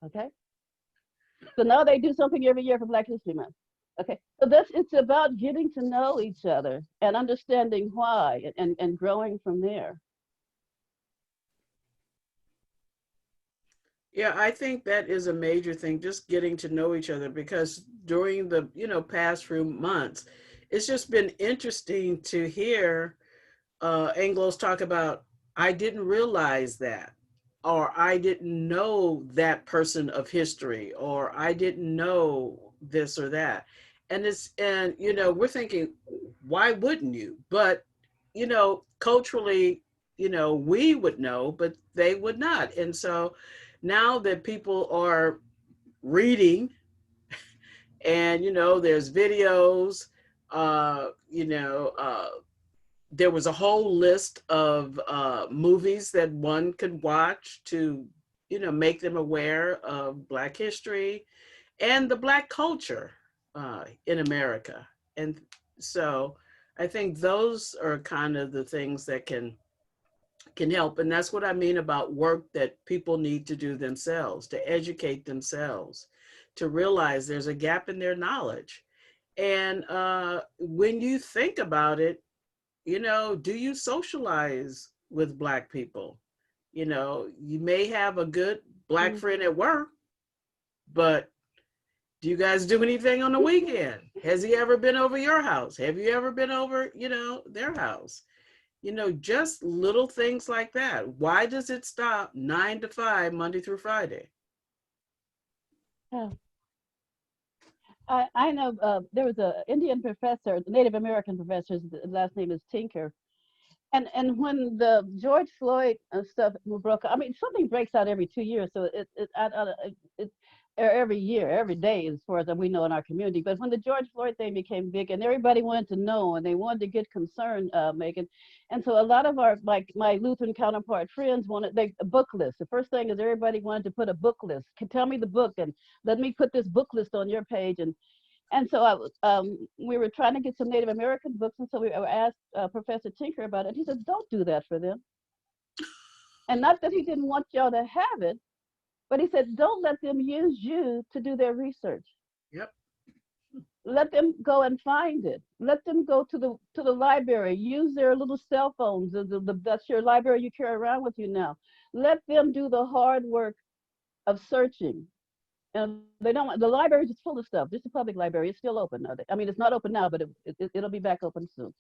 Okay. So now they do something every year for Black History Month. Okay. So it's about getting to know each other and understanding why and growing from there. Yeah, I think that is a major thing, just getting to know each other, because during the, past few months, it's just been interesting to hear Anglos talk about, I didn't realize that, or I didn't know that person of history, or I didn't know this or that. And we're thinking, why wouldn't you? But, culturally, we would know, but they would not. And so now that people are reading and, there's videos, there was a whole list of movies that one could watch to, make them aware of Black history and the Black culture in America. And so I think those are kind of the things that can help. And that's what I mean about work that people need to do themselves, to educate themselves, to realize there's a gap in their knowledge. And when you think about it, do you socialize with Black people? You may have a good Black friend at work, but do you guys do anything on the weekend? Has he ever been over your house? Have you ever been over, their house? Just little things like that. Why does it stop 9 to 5, Monday through Friday? Yeah. I know there was a Indian professor, Native American professor, his last name is Tinker. And when the George Floyd stuff broke out, I mean, something breaks out every 2 years, so it's every year, every day, as far as we know in our community. But when the George Floyd thing became big, and everybody wanted to know, and they wanted to get concerned, Megan, and so a lot of our, like my Lutheran counterpart friends wanted a book list. The first thing is everybody wanted to put a book list. Tell me the book, and let me put this book list on your page, and so we were trying to get some Native American books, and so we asked Professor Tinker about it. And he said, "Don't do that for them." And not that he didn't want y'all to have it, but he said, "Don't let them use you to do their research. Yep. Let them go and find it. Let them go to the library. Use their little cell phones. That's your library you carry around with you now. Let them do the hard work of searching." And they don't. The library is full of stuff. This is a public library. It's still open. I mean, it's not open now, but it'll be back open soon.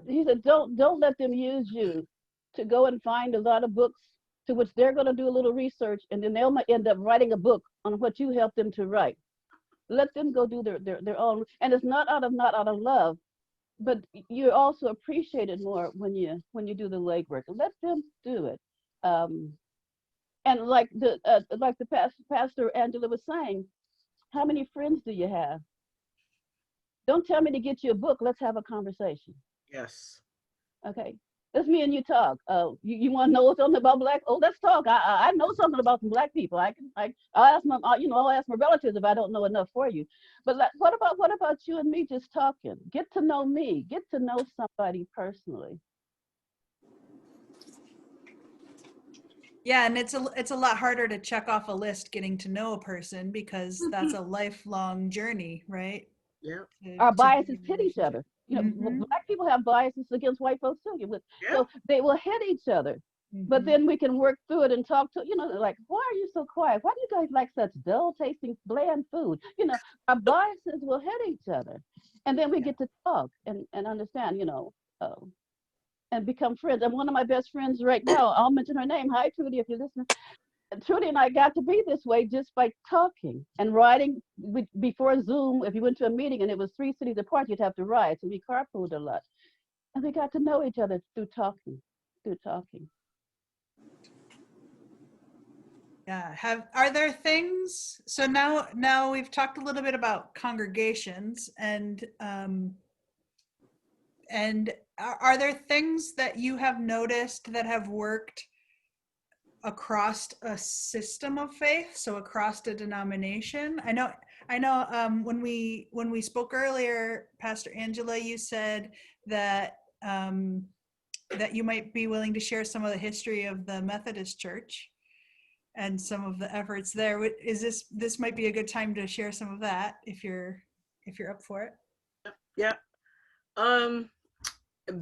He said, "Don't let them use you to go and find a lot of books to which they're going to do a little research, and then they'll end up writing a book on what you helped them to write. Let them go do their own. And it's not out of love, but you're also appreciated more when you do the legwork. Let them do it." And like the pastor Angela was saying, how many friends do you have? Don't tell me to get you a book. Let's have a conversation. Yes. Okay. Let's me and you talk. You want to know something about black? Oh, let's talk. I know something about some black people. I'll ask my relatives if I don't know enough for you. But what about you and me just talking? Get to know me. Get to know somebody personally. Yeah, and it's a lot harder to check off a list getting to know a person, because that's a lifelong journey, right? Yep. Our To biases build a hit each relationship. other. Mhm. Black people have biases against white folks too. Yeah. So they will hit each other. But Mhm. then we can work through it and talk to, like, why are you so quiet? Why do you guys like such dull tasting, bland food? Our biases will hit each other. And then we Yeah. get to talk and understand, and become friends. And one of my best friends right now, I'll mention her name. Hi, Trudy, if you're listening. Trudy and I got to be this way just by talking and riding. Before Zoom, if you went to a meeting and it was 3 cities apart, you'd have to ride. So we carpooled a lot. And we got to know each other through talking. Yeah. Are there things, so now we've talked a little bit about congregations, and are there things that you have noticed that have worked across a system of faith, so across a denomination? I know when we spoke earlier, Pastor Angela, you said that that you might be willing to share some of the history of the Methodist Church and some of the efforts there. Is this might be a good time to share some of that if you're up for it? Yeah.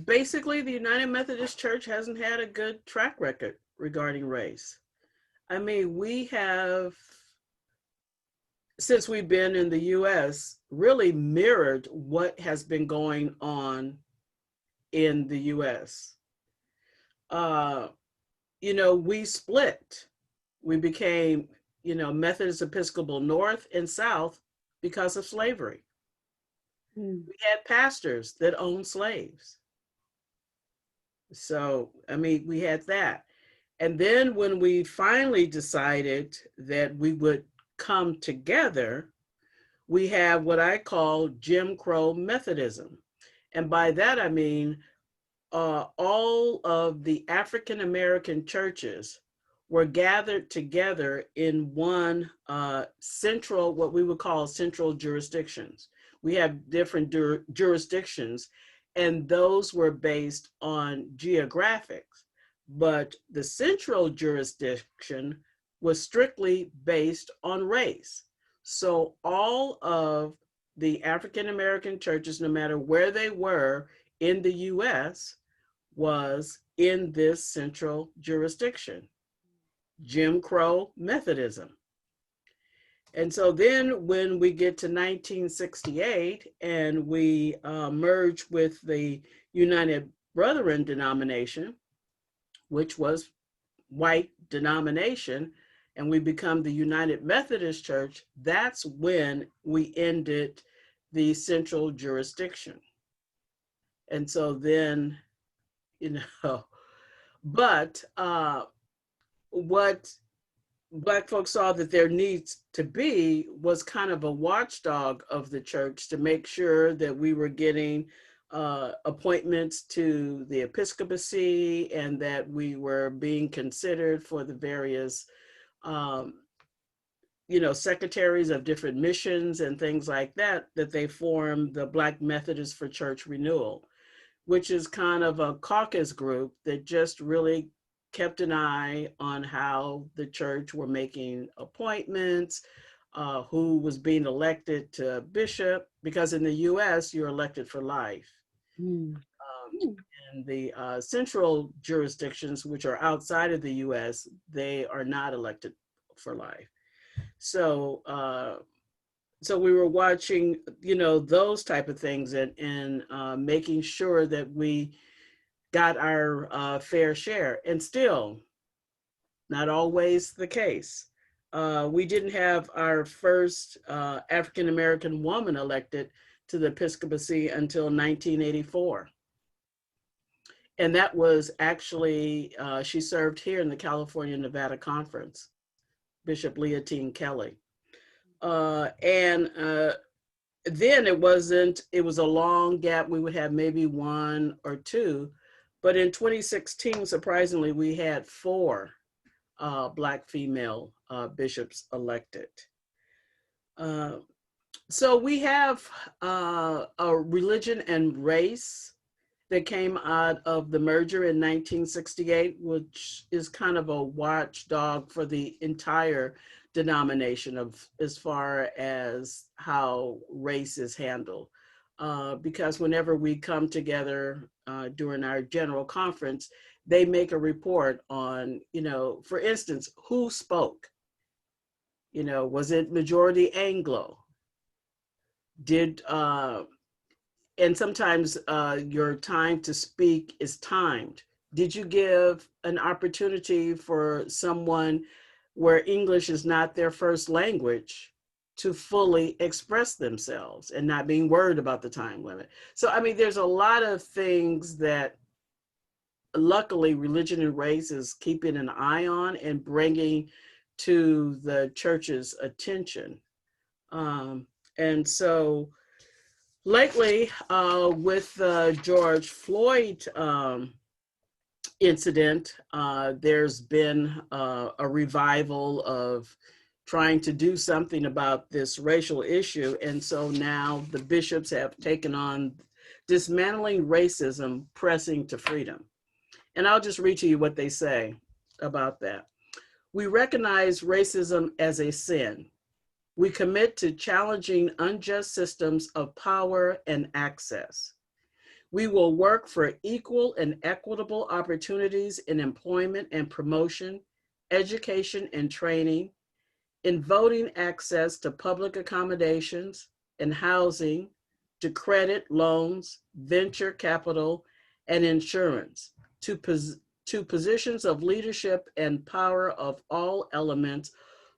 Basically, the United Methodist Church hasn't had a good track record regarding race. I mean, we have, since we've been in the U.S., really mirrored what has been going on in the U.S. We split. We became, Methodist Episcopal North and South because of slavery. We had pastors that owned slaves. So, I mean, we had that. And then when we finally decided that we would come together, we have what I call Jim Crow Methodism. And by that, I mean, all of the African American churches were gathered together in one central, what we would call central jurisdictions. We have different jurisdictions, and those were based on geographics. But the central jurisdiction was strictly based on race. So all of the African American churches, no matter where they were in the US, was in this central jurisdiction, Jim Crow Methodism. And so then when we get to 1968 and we merge with the United Brethren denomination, which was white denomination, and we become the United Methodist Church, that's when we ended the central jurisdiction. And so then, but what Black folks saw that there needs to be was kind of a watchdog of the church to make sure that we were getting appointments to the episcopacy and that we were being considered for the various, secretaries of different missions and things like that, that they formed the Black Methodists for Church Renewal, which is kind of a caucus group that just really kept an eye on how the church were making appointments, who was being elected to bishop, because in the US, you're elected for life. And the central jurisdictions, which are outside of the US, they are not elected for life. So, so we were watching, those type of things and making sure that we got our fair share, and still not always the case. We didn't have our first African-American woman elected to the episcopacy until 1984. And that was actually, she served here in the California-Nevada Conference, Bishop Leontine Kelly. Then it was a long gap. We would have maybe one or two. But in 2016, surprisingly, we had 4 Black female bishops elected. So we have a religion and race that came out of the merger in 1968, which is kind of a watchdog for the entire denomination as far as how race is handled. Because whenever we come together during our general conference, they make a report on, for instance, who spoke? Was it majority Anglo? And sometimes your time to speak is timed. Did you give an opportunity for someone where English is not their first language to fully express themselves and not being worried about the time limit? So, I mean, there's a lot of things that luckily religion and race is keeping an eye on and bringing to the church's attention. And so lately, with the George Floyd incident, there's been a revival of trying to do something about this racial issue. And so now the bishops have taken on dismantling racism, pressing to freedom. And I'll just read to you what they say about that. We recognize racism as a sin. We commit to challenging unjust systems of power and access. We will work for equal and equitable opportunities in employment and promotion, education and training, in voting access to public accommodations and housing, to credit, loans, venture capital, and insurance, to positions of leadership and power of all elements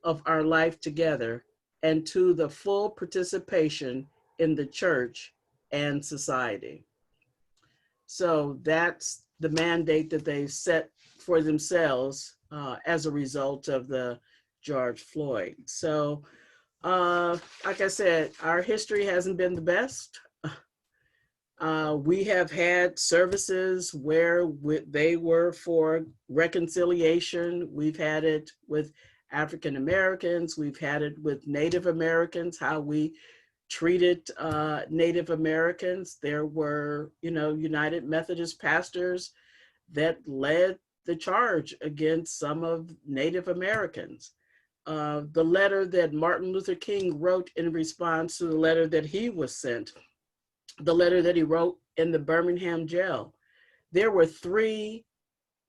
of our life together, and to the full participation in the church and society. So that's the mandate that they set for themselves as a result of the George Floyd. So, like I said, our history hasn't been the best. We have had services where they were for reconciliation. We've had it with African Americans. We've had it with Native Americans, how we treated Native Americans. There were, United Methodist pastors that led the charge against some of Native Americans. The letter that Martin Luther King wrote in response to the letter that he was sent, the letter that he wrote in the Birmingham jail, there were 3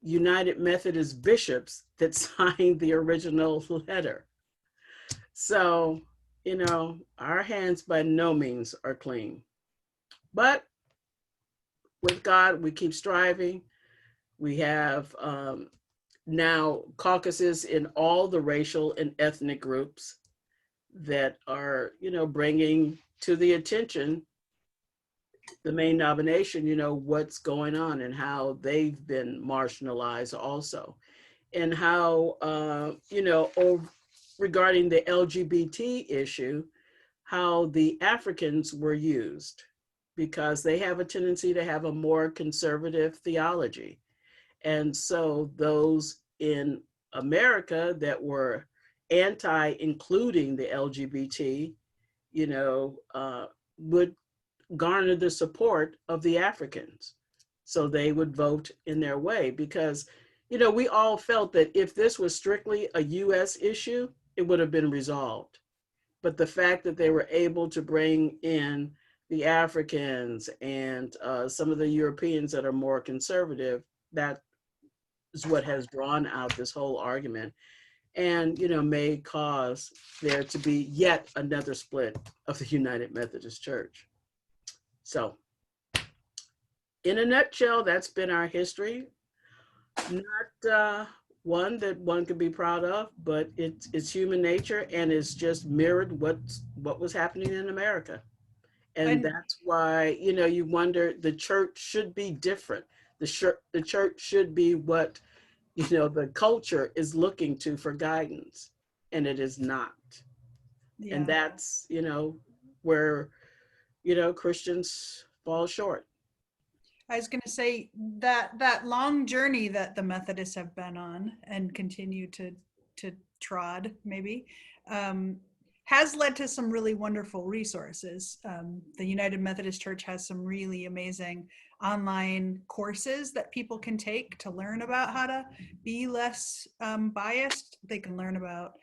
United Methodist bishops that signed the original letter. So, our hands by no means are clean. But with God. We keep striving. We have now caucuses in all the racial and ethnic groups that are, bringing to the attention the main nomination, what's going on and how they've been marginalized also. And how, regarding the LGBT issue, how the Africans were used because they have a tendency to have a more conservative theology. And so those in America that were including the LGBT, would garner the support of the Africans. So they would vote in their way because, we all felt that if this was strictly a US issue, it would have been resolved. But the fact that they were able to bring in the Africans and some of the Europeans that are more conservative, that is what has drawn out this whole argument and, may cause there to be yet another split of the United Methodist Church. So in a nutshell, that's been our history. Not one that one could be proud of, but it's human nature and it's just mirrored what was happening in America. And that's why, you wonder the church should be different. The church should be what, the culture is looking to for guidance, and it is not. Yeah. And that's, where, Christians fall short. I was going to say that long journey that the Methodists have been on and continue to trod maybe has led to some really wonderful resources. The United Methodist Church has some really amazing online courses that people can take to learn about how to be less biased. They can learn about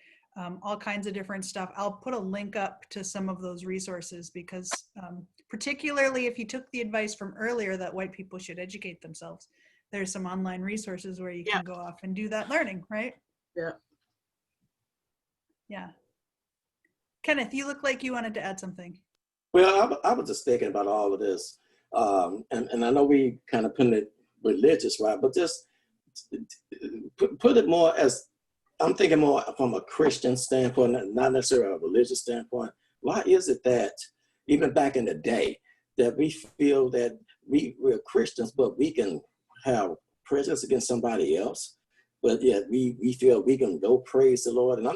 all kinds of different stuff. I'll put a link up to some of those resources because particularly if you took the advice from earlier that white people should educate themselves, there's some online resources where you can go off and do that learning, right? Yeah. Yeah. Kenneth, you look like you wanted to add something. Well, I was just thinking about all of this. And I know we kind of put it religious, right? But just put it more as, I'm thinking more from a Christian standpoint, not necessarily a religious standpoint. Why is it that even back in the day that we feel that we're Christians, but we can have prejudice against somebody else? But yet we feel we can go praise the Lord. And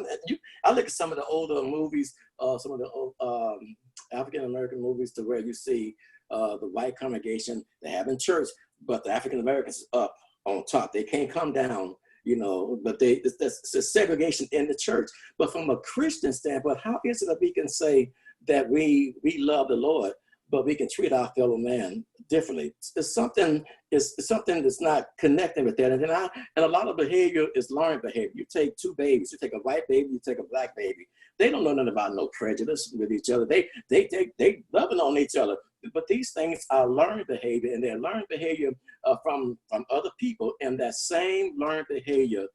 I look at some of the older movies, some of the old, African-American movies to where you see the white congregation, they have in church, but the African-Americans up on top. They can't come down, but it's a segregation in the church. But from a Christian standpoint, how is it that we can say that we love the Lord, but we can treat our fellow man differently? It's something that's not connecting with that. And a lot of behavior is learned behavior. You take two babies, you take a white baby, you take a black baby. They don't know nothing about no prejudice with each other. They loving on each other. But these things are learned behavior, and they're learned behavior from other people. And that same learned behavior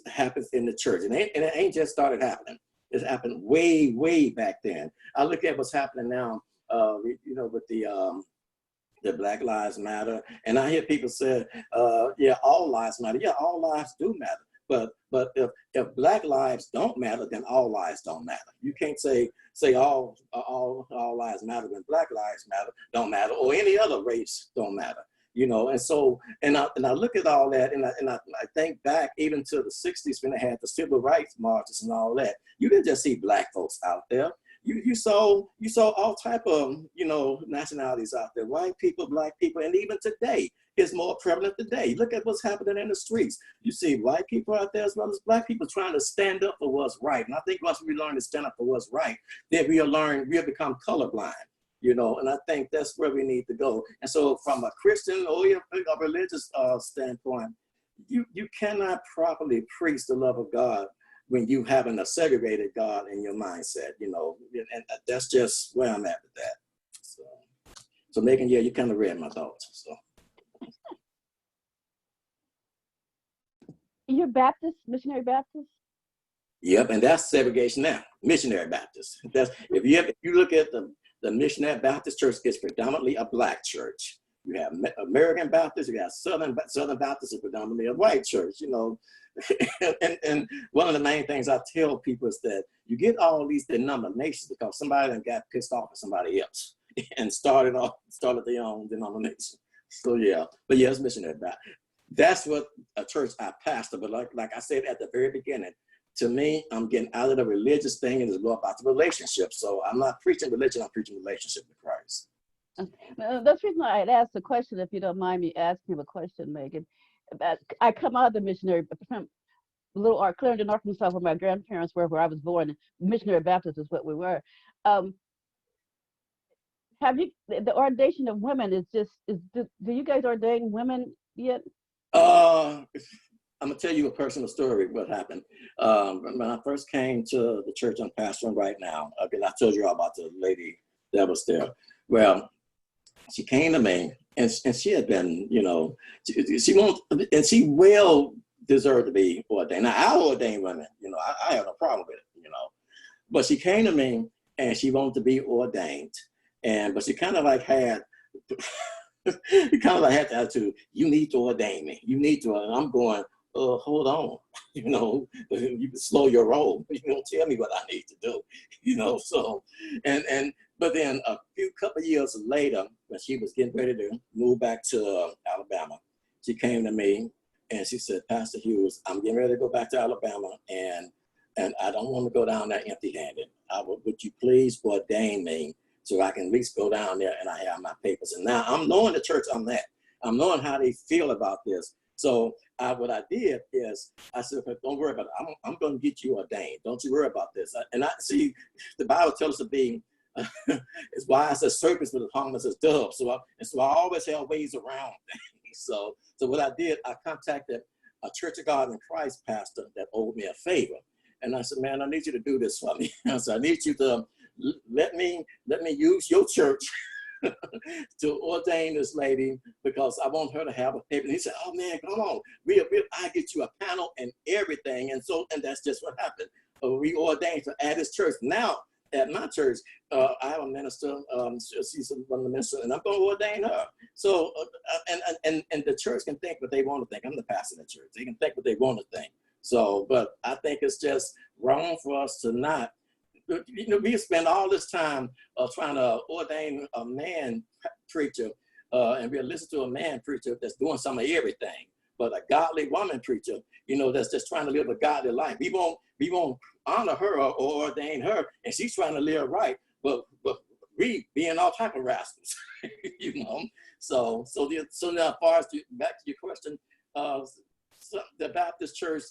happens in the church. And it ain't just started happening. It's happened way, way back then. I look at what's happening now, with the Black Lives Matter. And I hear people say, all lives matter. Yeah, all lives do matter. But if Black lives don't matter, then all lives don't matter. You can't say all lives matter when Black lives don't matter, or any other race don't matter. And so and I look at all that, and I think back even to the 60s when they had the civil rights marches and all that. You didn't just see Black folks out there. You saw all type of nationalities out there, white people, Black people, and even today it's more prevalent today. Look at what's happening in the streets. You see white people out there as well as Black people trying to stand up for what's right. And I think once we learn to stand up for what's right, then we'll become colorblind. And I think that's where we need to go. And so from a Christian or a religious standpoint, you cannot properly preach the love of God when you having a segregated God in your mindset, and that's just where I'm at with that. So Megan, you kind of read my thoughts. So. You're Baptist, missionary Baptist? Yep, and that's segregation now, missionary Baptist. That's if you look at the Missionary Baptist Church, is predominantly a Black church. You have American Baptists, you got Southern Baptists, is predominantly a white church, you know. and one of the main things I tell people is that you get all these denominations because somebody done got pissed off at somebody else and started their own denomination. So yeah, but yeah, it's missionary Baptist. That's what a church I pastor. But like I said at the very beginning, to me, I'm getting out of the religious thing and it's more about the relationship. So I'm not preaching religion, I'm preaching relationship with Christ. That's the reason why I'd asked the question, if you don't mind me asking a question, Megan. I come out of the missionary from Little Clarendon, Arkansas, where my grandparents were, where I was born. Missionary Baptist is what we were. Have you, the ordination of women do you guys ordain women yet? I'm gonna tell you a personal story. What happened when I first came to the church I'm pastoring right now? I told you all about the lady that was there. Well, she came to me, and she had been, you know, she won't, and she will deserve to be ordained. Now, I ordain women, you know, I have no problem with it, you know. But she came to me, and she wanted to be ordained, but she kind of like had, the attitude, you need to ordain me, you need to, and I'm going, hold on, you know, you can slow your roll. You don't tell me what I need to do, you know. So, but then a couple of years later, when she was getting ready to move back to Alabama, she came to me and she said, Pastor Hughes, I'm getting ready to go back to Alabama, and I don't want to go down there empty-handed. Would you please ordain me so I can at least go down there and I have my papers? And now I'm knowing the church I'm at. I'm knowing how they feel about this. So what I did is I said, don't worry about it. I'm going to get you ordained. Don't you worry about this. And I see the Bible tells us to be as wise as serpents, but as harmless as doves. So I always have ways around things. So what I did, I contacted a Church of God in Christ pastor that owed me a favor. And I said, man, I need you to do this for me. I said, I need you to let me use your church to ordain this lady because I want her to have a paper. And he said, oh man, come on. I get you a panel and everything. And that's just what happened. We ordained her at his church. Now, at my church, I have a minister, she's one of the ministers, and I'm going to ordain her. So, and the church can think what they want to think. I'm the pastor of the church. They can think what they want to think. So, but I think it's just wrong for us to not, you know, we spend all this time trying to ordain a man preacher, and we'll listen to a man preacher that's doing some of everything. But a godly woman preacher, you know, that's just trying to live a godly life. We won't honor her or ordain her, and she's trying to live right. But we being all type of rascals, you know. So now, as far as back to your question, the Baptist church,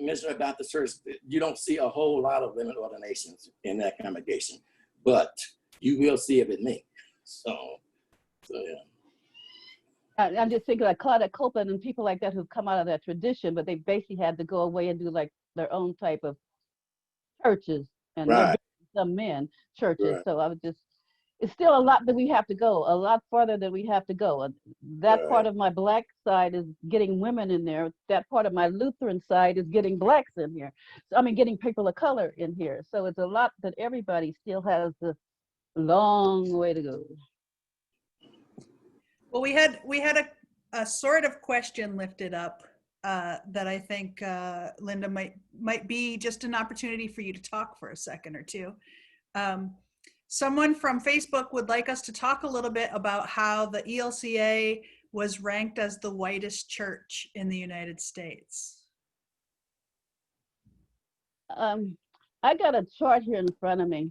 missionary Baptist church, you don't see a whole lot of women ordinations in that congregation, but you will see it with me. So yeah. I'm just thinking like Claudette Copeland and people like that who've come out of that tradition, but they basically had to go away and do like their own type of churches, and Right. some men churches. Right. So I was just, it's still a lot that we have to go, a lot farther than we have to go. That Right. part of my Black side is getting women in there. That part of my Lutheran side is getting Blacks in here. So I mean, getting people of color in here. So it's a lot that everybody still has a long way to go. Well, we had a sort of question lifted up that I think Linda might be just an opportunity for you to talk for a second or two. Someone from Facebook would like us to talk a little bit about how the ELCA was ranked as the whitest church in the United States. I got a chart here in front of me,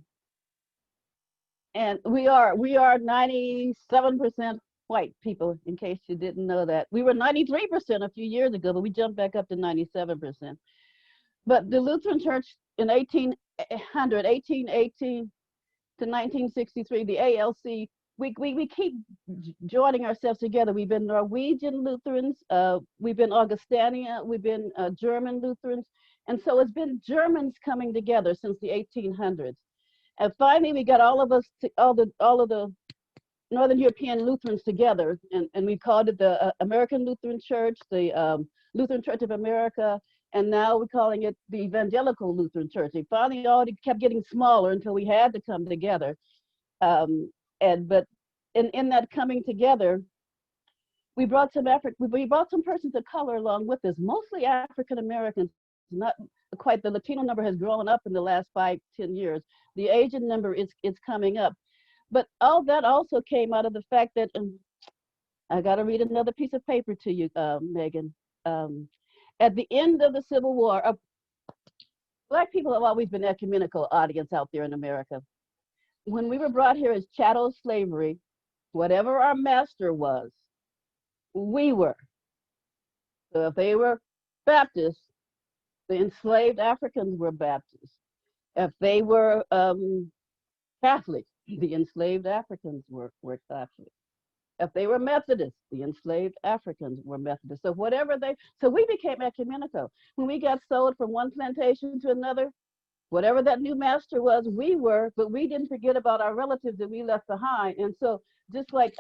and we are 97% white people, in case you didn't know that. We were 93% a few years ago, but we jumped back up to 97%. But the Lutheran Church in 1818 to 1963, the ALC, we keep joining ourselves together. We've been Norwegian Lutherans, we've been Augustania, we've been German Lutherans, and so it's been Germans coming together since the 1800s. And finally, we got all of us, all of the Northern European Lutherans together, and we called it the American Lutheran Church, the Lutheran Church of America, and now we're calling it the Evangelical Lutheran Church. They finally all kept getting smaller until we had to come together. But in that coming together, we brought we brought some persons of color along with us, mostly African Americans. Not quite, the Latino number has grown up in the last 5-10 years. The Asian number is coming up. But all that also came out of the fact that, I got to read another piece of paper to you, Megan. At the end of the Civil War, Black people have always been ecumenical audience out there in America. When we were brought here as chattel slavery, whatever our master was, we were. So if they were Baptists, the enslaved Africans were Baptists. If they were Catholic, the enslaved Africans were Catholic. If they were Methodist, the enslaved Africans were Methodist. So so we became ecumenical. When we got sold from one plantation to another, whatever that new master was, we were, but we didn't forget about our relatives that we left behind. And so just like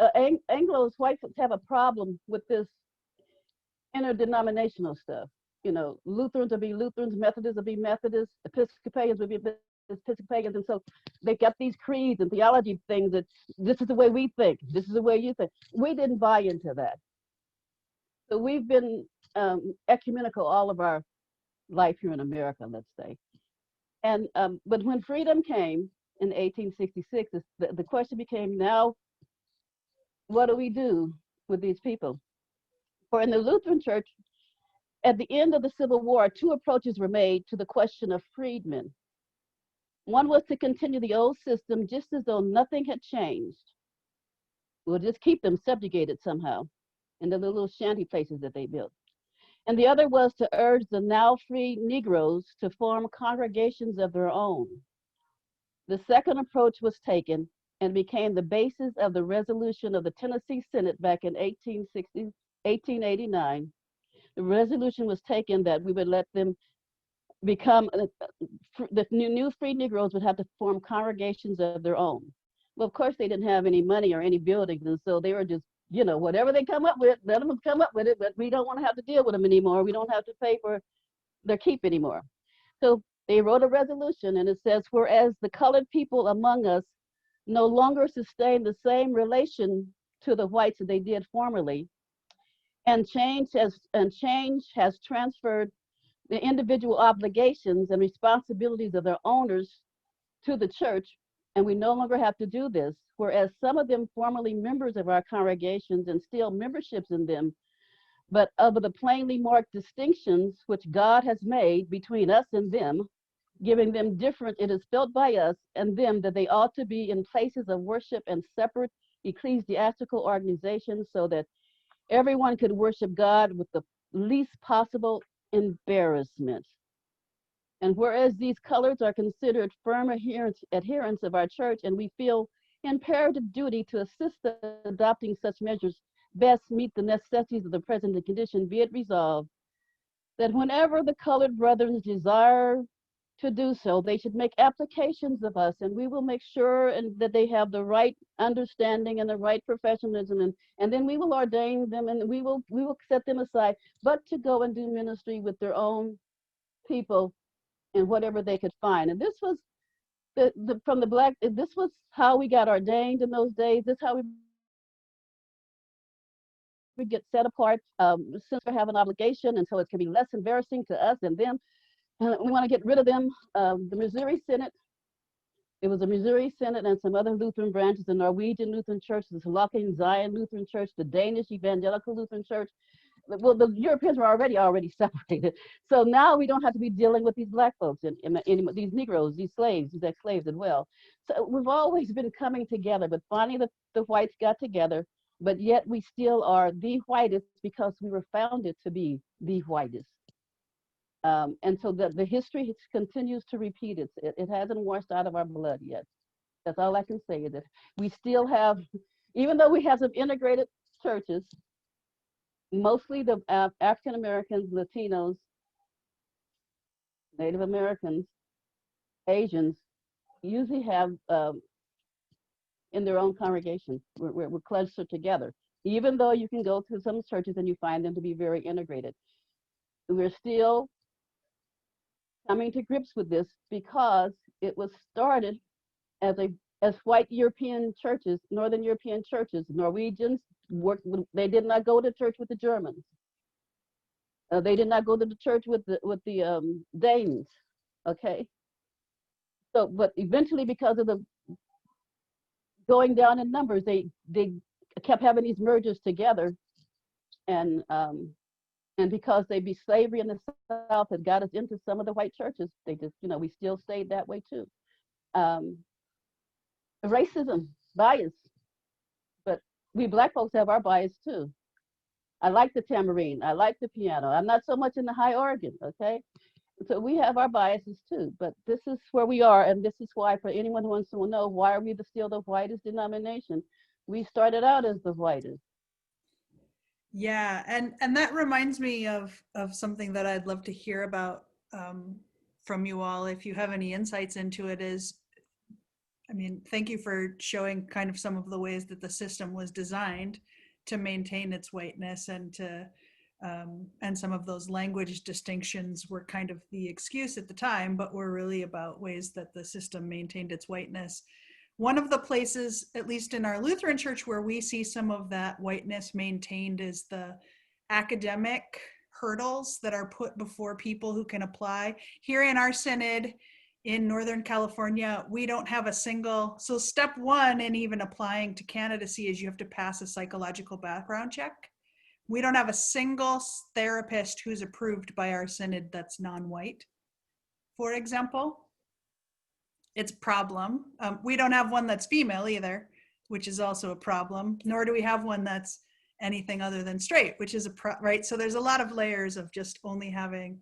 Anglos, white folks have a problem with this interdenominational stuff. You know, Lutherans will be Lutherans, Methodists will be Methodists, Episcopalians will be Episcopalians. And so they got these creeds and theology things that this is the way we think, this is the way you think. We didn't buy into that. So we've been ecumenical all of our life here in America, let's say. And but when freedom came in 1866, the question became, now what do we do with these people? For in the Lutheran Church, at the end of the Civil War, two approaches were made to the question of freedmen. One was to continue the old system just as though nothing had changed. We'll just keep them subjugated somehow in the little shanty places that they built. And the other was to urge the now free Negroes to form congregations of their own. The second approach was taken and became the basis of the resolution of the Tennessee Senate back in 1889. The resolution was taken that we would let them become, the new free Negroes would have to form congregations of their own. Well, of course, they didn't have any money or any buildings, and so they were just, you know, whatever they come up with, let them come up with it, but we don't want to have to deal with them anymore. We don't have to pay for their keep anymore. So they wrote a resolution, and it says, whereas the colored people among us no longer sustain the same relation to the whites that they did formerly, and change has transferred the individual obligations and responsibilities of their owners to the church, and we no longer have to do this, whereas some of them formerly members of our congregations and still memberships in them, but of the plainly marked distinctions which God has made between us and them, giving them different, it is felt by us and them that they ought to be in places of worship and separate ecclesiastical organizations so that everyone could worship God with the least possible embarrassment. And whereas these colors are considered firm adherents of our church, and we feel imperative duty to assist in adopting such measures best meet the necessities of the present condition, be it resolved that whenever the colored brethren desire to do so, they should make applications of us, and we will make sure that they have the right understanding and the right professionalism, and then we will ordain them, and we will set them aside, but to go and do ministry with their own people and whatever they could find. And this was from the Black, this was how we got ordained in those days. This is how we get set apart, since we have an obligation, and so it can be less embarrassing to us and them. We want to get rid of them. The Missouri Synod, it was the Missouri Synod and some other Lutheran branches, the Norwegian Lutheran Church, the Slovakian Zion Lutheran Church, the Danish Evangelical Lutheran Church. Well, the Europeans were already separated. So now we don't have to be dealing with these Black folks and these Negroes, these slaves, these ex-slaves as well. So we've always been coming together, but finally the whites got together, but yet we still are the whitest because we were founded to be the whitest. And so the history continues to repeat. It hasn't washed out of our blood yet. That's all I can say, is that we still have, even though we have some integrated churches, mostly the African Americans, Latinos, Native Americans, Asians, usually have in their own congregations. We're clustered together. Even though you can go to some churches and you find them to be very integrated. We're still coming to grips with this because it was started as as white European churches, Northern European churches. Norwegians they did not go to church with the Germans. They did not go to the church with the Danes. Okay. So, but eventually, because of the going down in numbers, they kept having these mergers together, and because they be slavery in the South had got us into some of the white churches, they just, we still stayed that way too. Racism, bias, but we Black folks have our bias too. I like the tambourine, I like the piano. I'm not so much in the high organ, okay? So we have our biases too, but this is where we are, and this is why, for anyone who wants to know, why are we still the whitest denomination? We started out as the whitest. Yeah, and that reminds me of something that I'd love to hear about from you all, if you have any insights into it. Thank you for showing kind of some of the ways that the system was designed to maintain its whiteness, and some of those language distinctions were kind of the excuse at the time, but were really about ways that the system maintained its whiteness. One of the places, at least in our Lutheran church, where we see some of that whiteness maintained is the academic hurdles that are put before people who can apply. Here in our synod in Northern California, we don't have a single, so step one in even applying to candidacy is you have to pass a psychological background check. We don't have a single therapist who's approved by our synod that's non-white, for example. It's a problem. We don't have one that's female either, which is also a problem, nor do we have one that's anything other than straight, which is right? So there's a lot of layers of just only having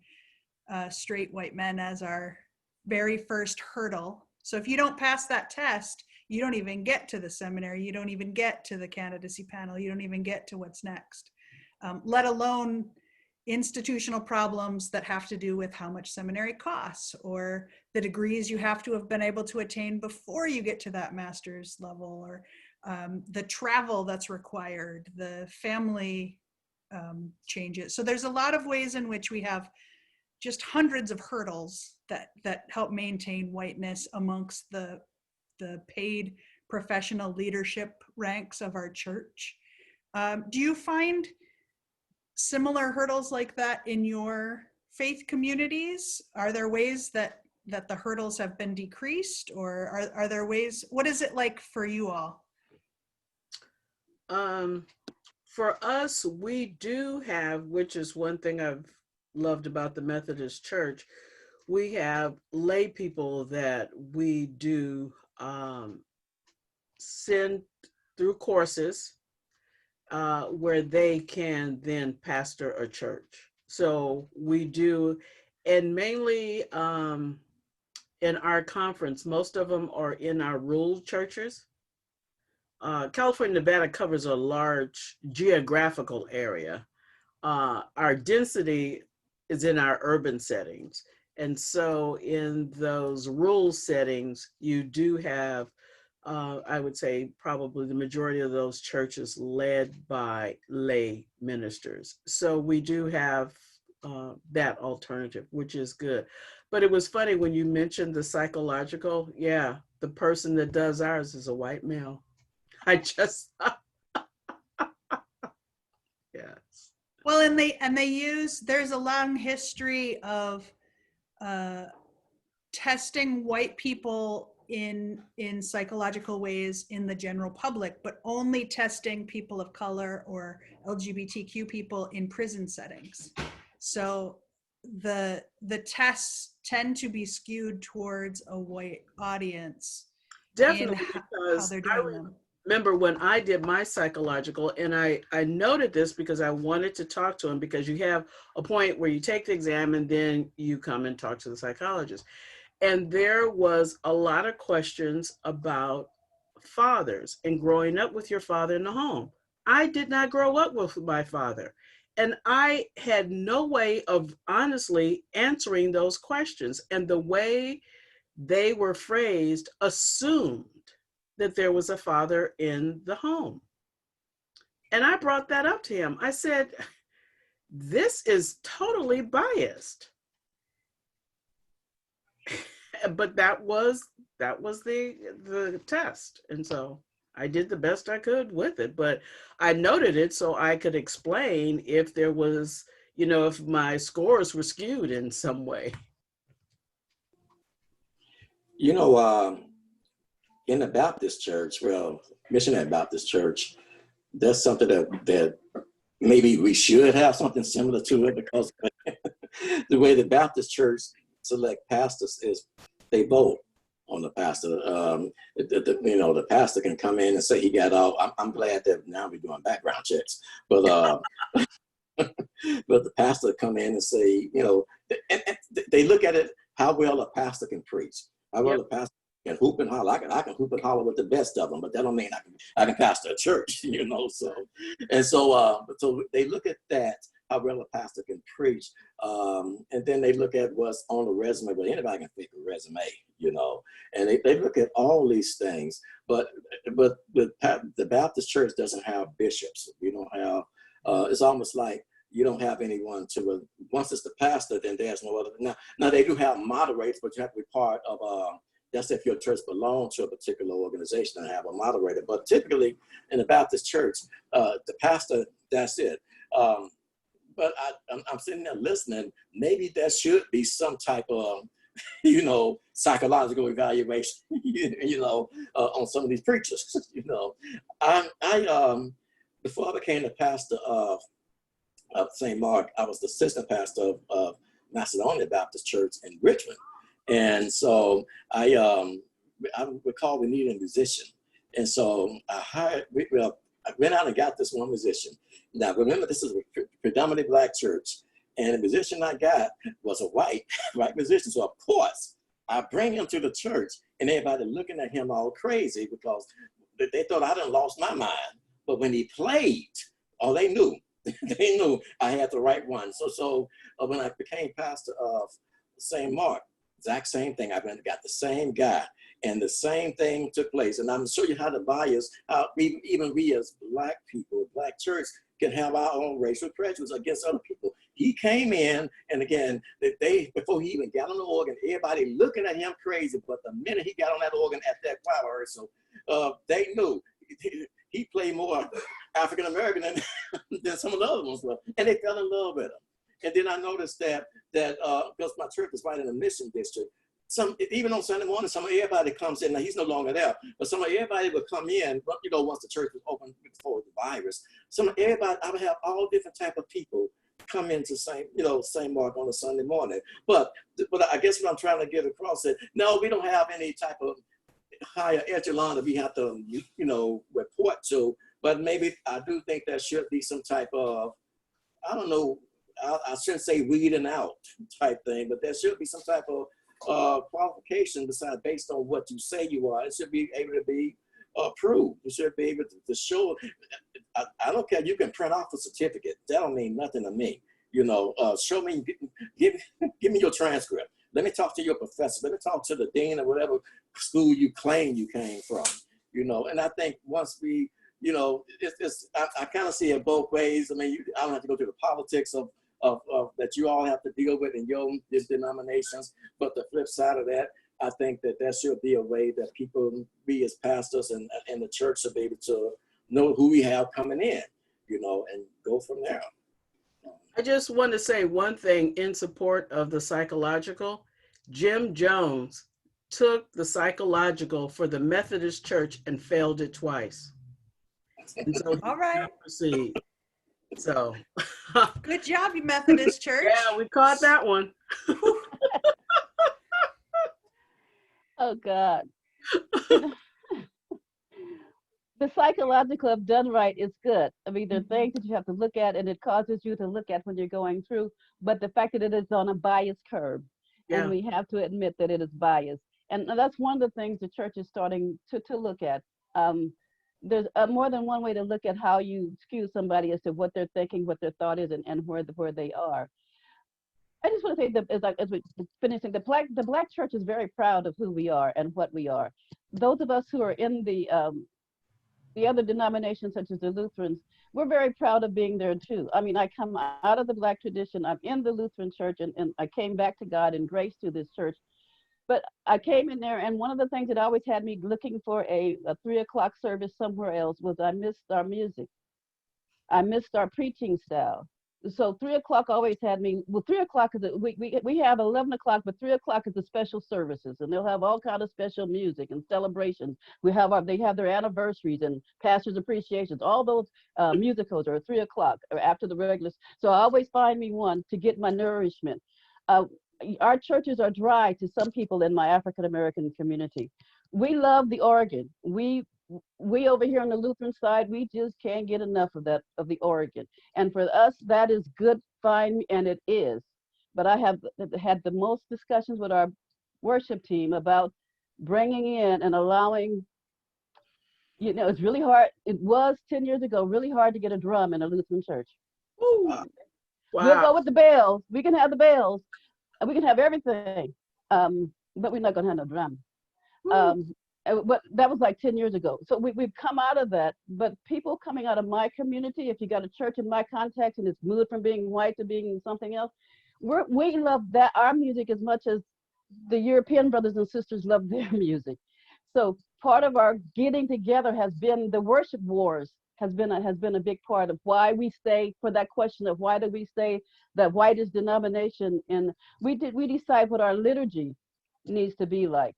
straight white men as our very first hurdle. So if you don't pass that test, you don't even get to the seminary, you don't even get to the candidacy panel, you don't even get to what's next, let alone institutional problems that have to do with how much seminary costs, or the degrees you have to have been able to attain before you get to that master's level, or the travel that's required, the family changes. So there's a lot of ways in which we have just hundreds of hurdles that help maintain whiteness amongst the paid professional leadership ranks of our church. Do you find similar hurdles like that in your faith communities? Are there ways that the hurdles have been decreased, or are there ways, what is it like for you all? For us, we do have, which is one thing I've loved about the Methodist Church, we have lay people that we do send through courses where they can then pastor a church. So we do, and mainly in our conference, most of them are in our rural churches. California, Nevada covers a large geographical area. Our density is in our urban settings. And so in those rural settings, you do have, I would say probably the majority of those churches led by lay ministers. So we do have that alternative, which is good. But it was funny when you mentioned the psychological, yeah, the person that does ours is a white male. I just, yes. Well, and they use, there's a long history of testing white people in psychological ways in the general public, but only testing people of color or LGBTQ people in prison settings. So the tests tend to be skewed towards a white audience. Definitely, because how they're doing them. Remember when I did my psychological, and I noted this because I wanted to talk to him, because you have a point where you take the exam and then you come and talk to the psychologist. And there was a lot of questions about fathers and growing up with your father in the home. I did not grow up with my father. And I had no way of honestly answering those questions. And the way they were phrased assumed that there was a father in the home. And I brought that up to him. I said, this is totally biased. But that was that was the test. And so I did the best I could with it, but I noted it so I could explain if there was, if my scores were skewed in some way. You know, in the Baptist church, well, Missionary Baptist Church, there's something that maybe we should have something similar to it, because the way the Baptist church select pastors is they vote on the pastor. The pastor can come in and say he got all. I'm glad that now we're doing background checks, but but the pastor come in and say, and they look at it how well a pastor can preach, how well a pastor can hoop and holler. I can hoop and holler with the best of them, but that don't mean I can pastor a church, So they look at that, how well a pastor can preach, and then they look at what's on the resume. But anybody can fake a resume, and they look at all these things. But the Baptist church doesn't have bishops. We don't have. It's almost like you don't have anyone to. Once it's the pastor, then there's no other. Now they do have moderators, but you have to be part of. That's if your church belongs to a particular organization and have a moderator. But typically in the Baptist church, the pastor, that's it. But I'm sitting there listening. Maybe there should be some type of, psychological evaluation, on some of these preachers. I before I became the pastor of St. Mark, I was the assistant pastor of Macedonia Baptist Church in Richmond. And so I recall we needed a musician. And so I went out and got this one musician. Now, remember, this is a predominantly Black church. And the musician I got was a white musician. So, of course, I bring him to the church, and everybody looking at him all crazy because they thought I done lost my mind. But when he played, they knew. They knew I had the right one. So when I became pastor of St. Mark, exact same thing. I went and got the same guy, and the same thing took place. And I'm going to show you how the bias, how even we as Black people, Black church, can have our own racial prejudice against other people. He came in, and again, before he even got on the organ, everybody looking at him crazy. But the minute he got on that organ at that choir rehearsal, they knew he played more African American than some of the other ones were, and they fell in love with him. And then I noticed that because my church is right in the mission district, even on Sunday morning, everybody comes in. Now he's no longer there, but everybody would come in. Once the church was open before the virus, everybody, I would have all different type of people come into St. Mark on a Sunday morning. But I guess what I'm trying to get across is, no, we don't have any type of higher echelon that we have to report to. But maybe I do think there should be some type of, I don't know. I shouldn't say weeding out type thing, but there should be some type of qualification besides based on what you say you are. It should be able to be approved. You should be able to show. I don't care. You can print off a certificate. That don't mean nothing to me. Show me, give me your transcript. Let me talk to your professor. Let me talk to the dean or whatever school you claim you came from. And I think once we, I kind of see it both ways. I mean, I don't have to go through the politics of that you all have to deal with in your denominations. But the flip side of that, I think that there should be a way that people, we as pastors and the church, should be able to know who we have coming in, and go from there. I just want to say one thing in support of the psychological. Jim Jones took the psychological for the Methodist Church and failed it twice. And so all right. Proceed. So good job, you Methodist church. Yeah, we caught that one. Oh God. The psychological, if done right, is good. I mean, there are things that you have to look at, and it causes you to look at when you're going through. But the fact that it is on a bias curve, and we have to admit that it is biased. And that's one of the things the church is starting to look at. There's more than one way to look at how you skew somebody as to what they're thinking, what their thought is, and where they are. I just want to say that as we're finishing, the Black church is very proud of who we are and what we are. Those of us who are in the other denominations, such as the Lutherans, we're very proud of being there too. I mean, I come out of the Black tradition. I'm in the Lutheran church, and I came back to God in grace through this church. But I came in there, and one of the things that always had me looking for a 3 o'clock service somewhere else was I missed our music. I missed our preaching style. So 3 o'clock always had me. Well, 3 o'clock is we have 11 o'clock, but 3 o'clock is the special services, and they'll have all kind of special music and celebrations. They have their anniversaries and pastors' appreciations. All those musicals are at 3 o'clock or after the regulars. So I always find me one to get my nourishment. Uh, our churches are dry to some people in my African American community. We love the organ. We over here on the Lutheran side, we just can't get enough of the organ. And for us, that is good, fine, and it is. But I have had the most discussions with our worship team about bringing in and allowing, it's really hard. It was 10 years ago, really hard to get a drum in a Lutheran church. Ooh, We'll go wow. with the bells. We can have the bells. We can have everything. But we're not going to have no drum. But that was like 10 years ago. So we've come out of that. But people coming out of my community, if you got a church in my context and it's moved from being white to being something else, we love that our music as much as the European brothers and sisters love their music. So part of our getting together has been the worship wars has been a big part of why we stay, for that question of why do we stay that whitest denomination. And we decide what our liturgy needs to be like.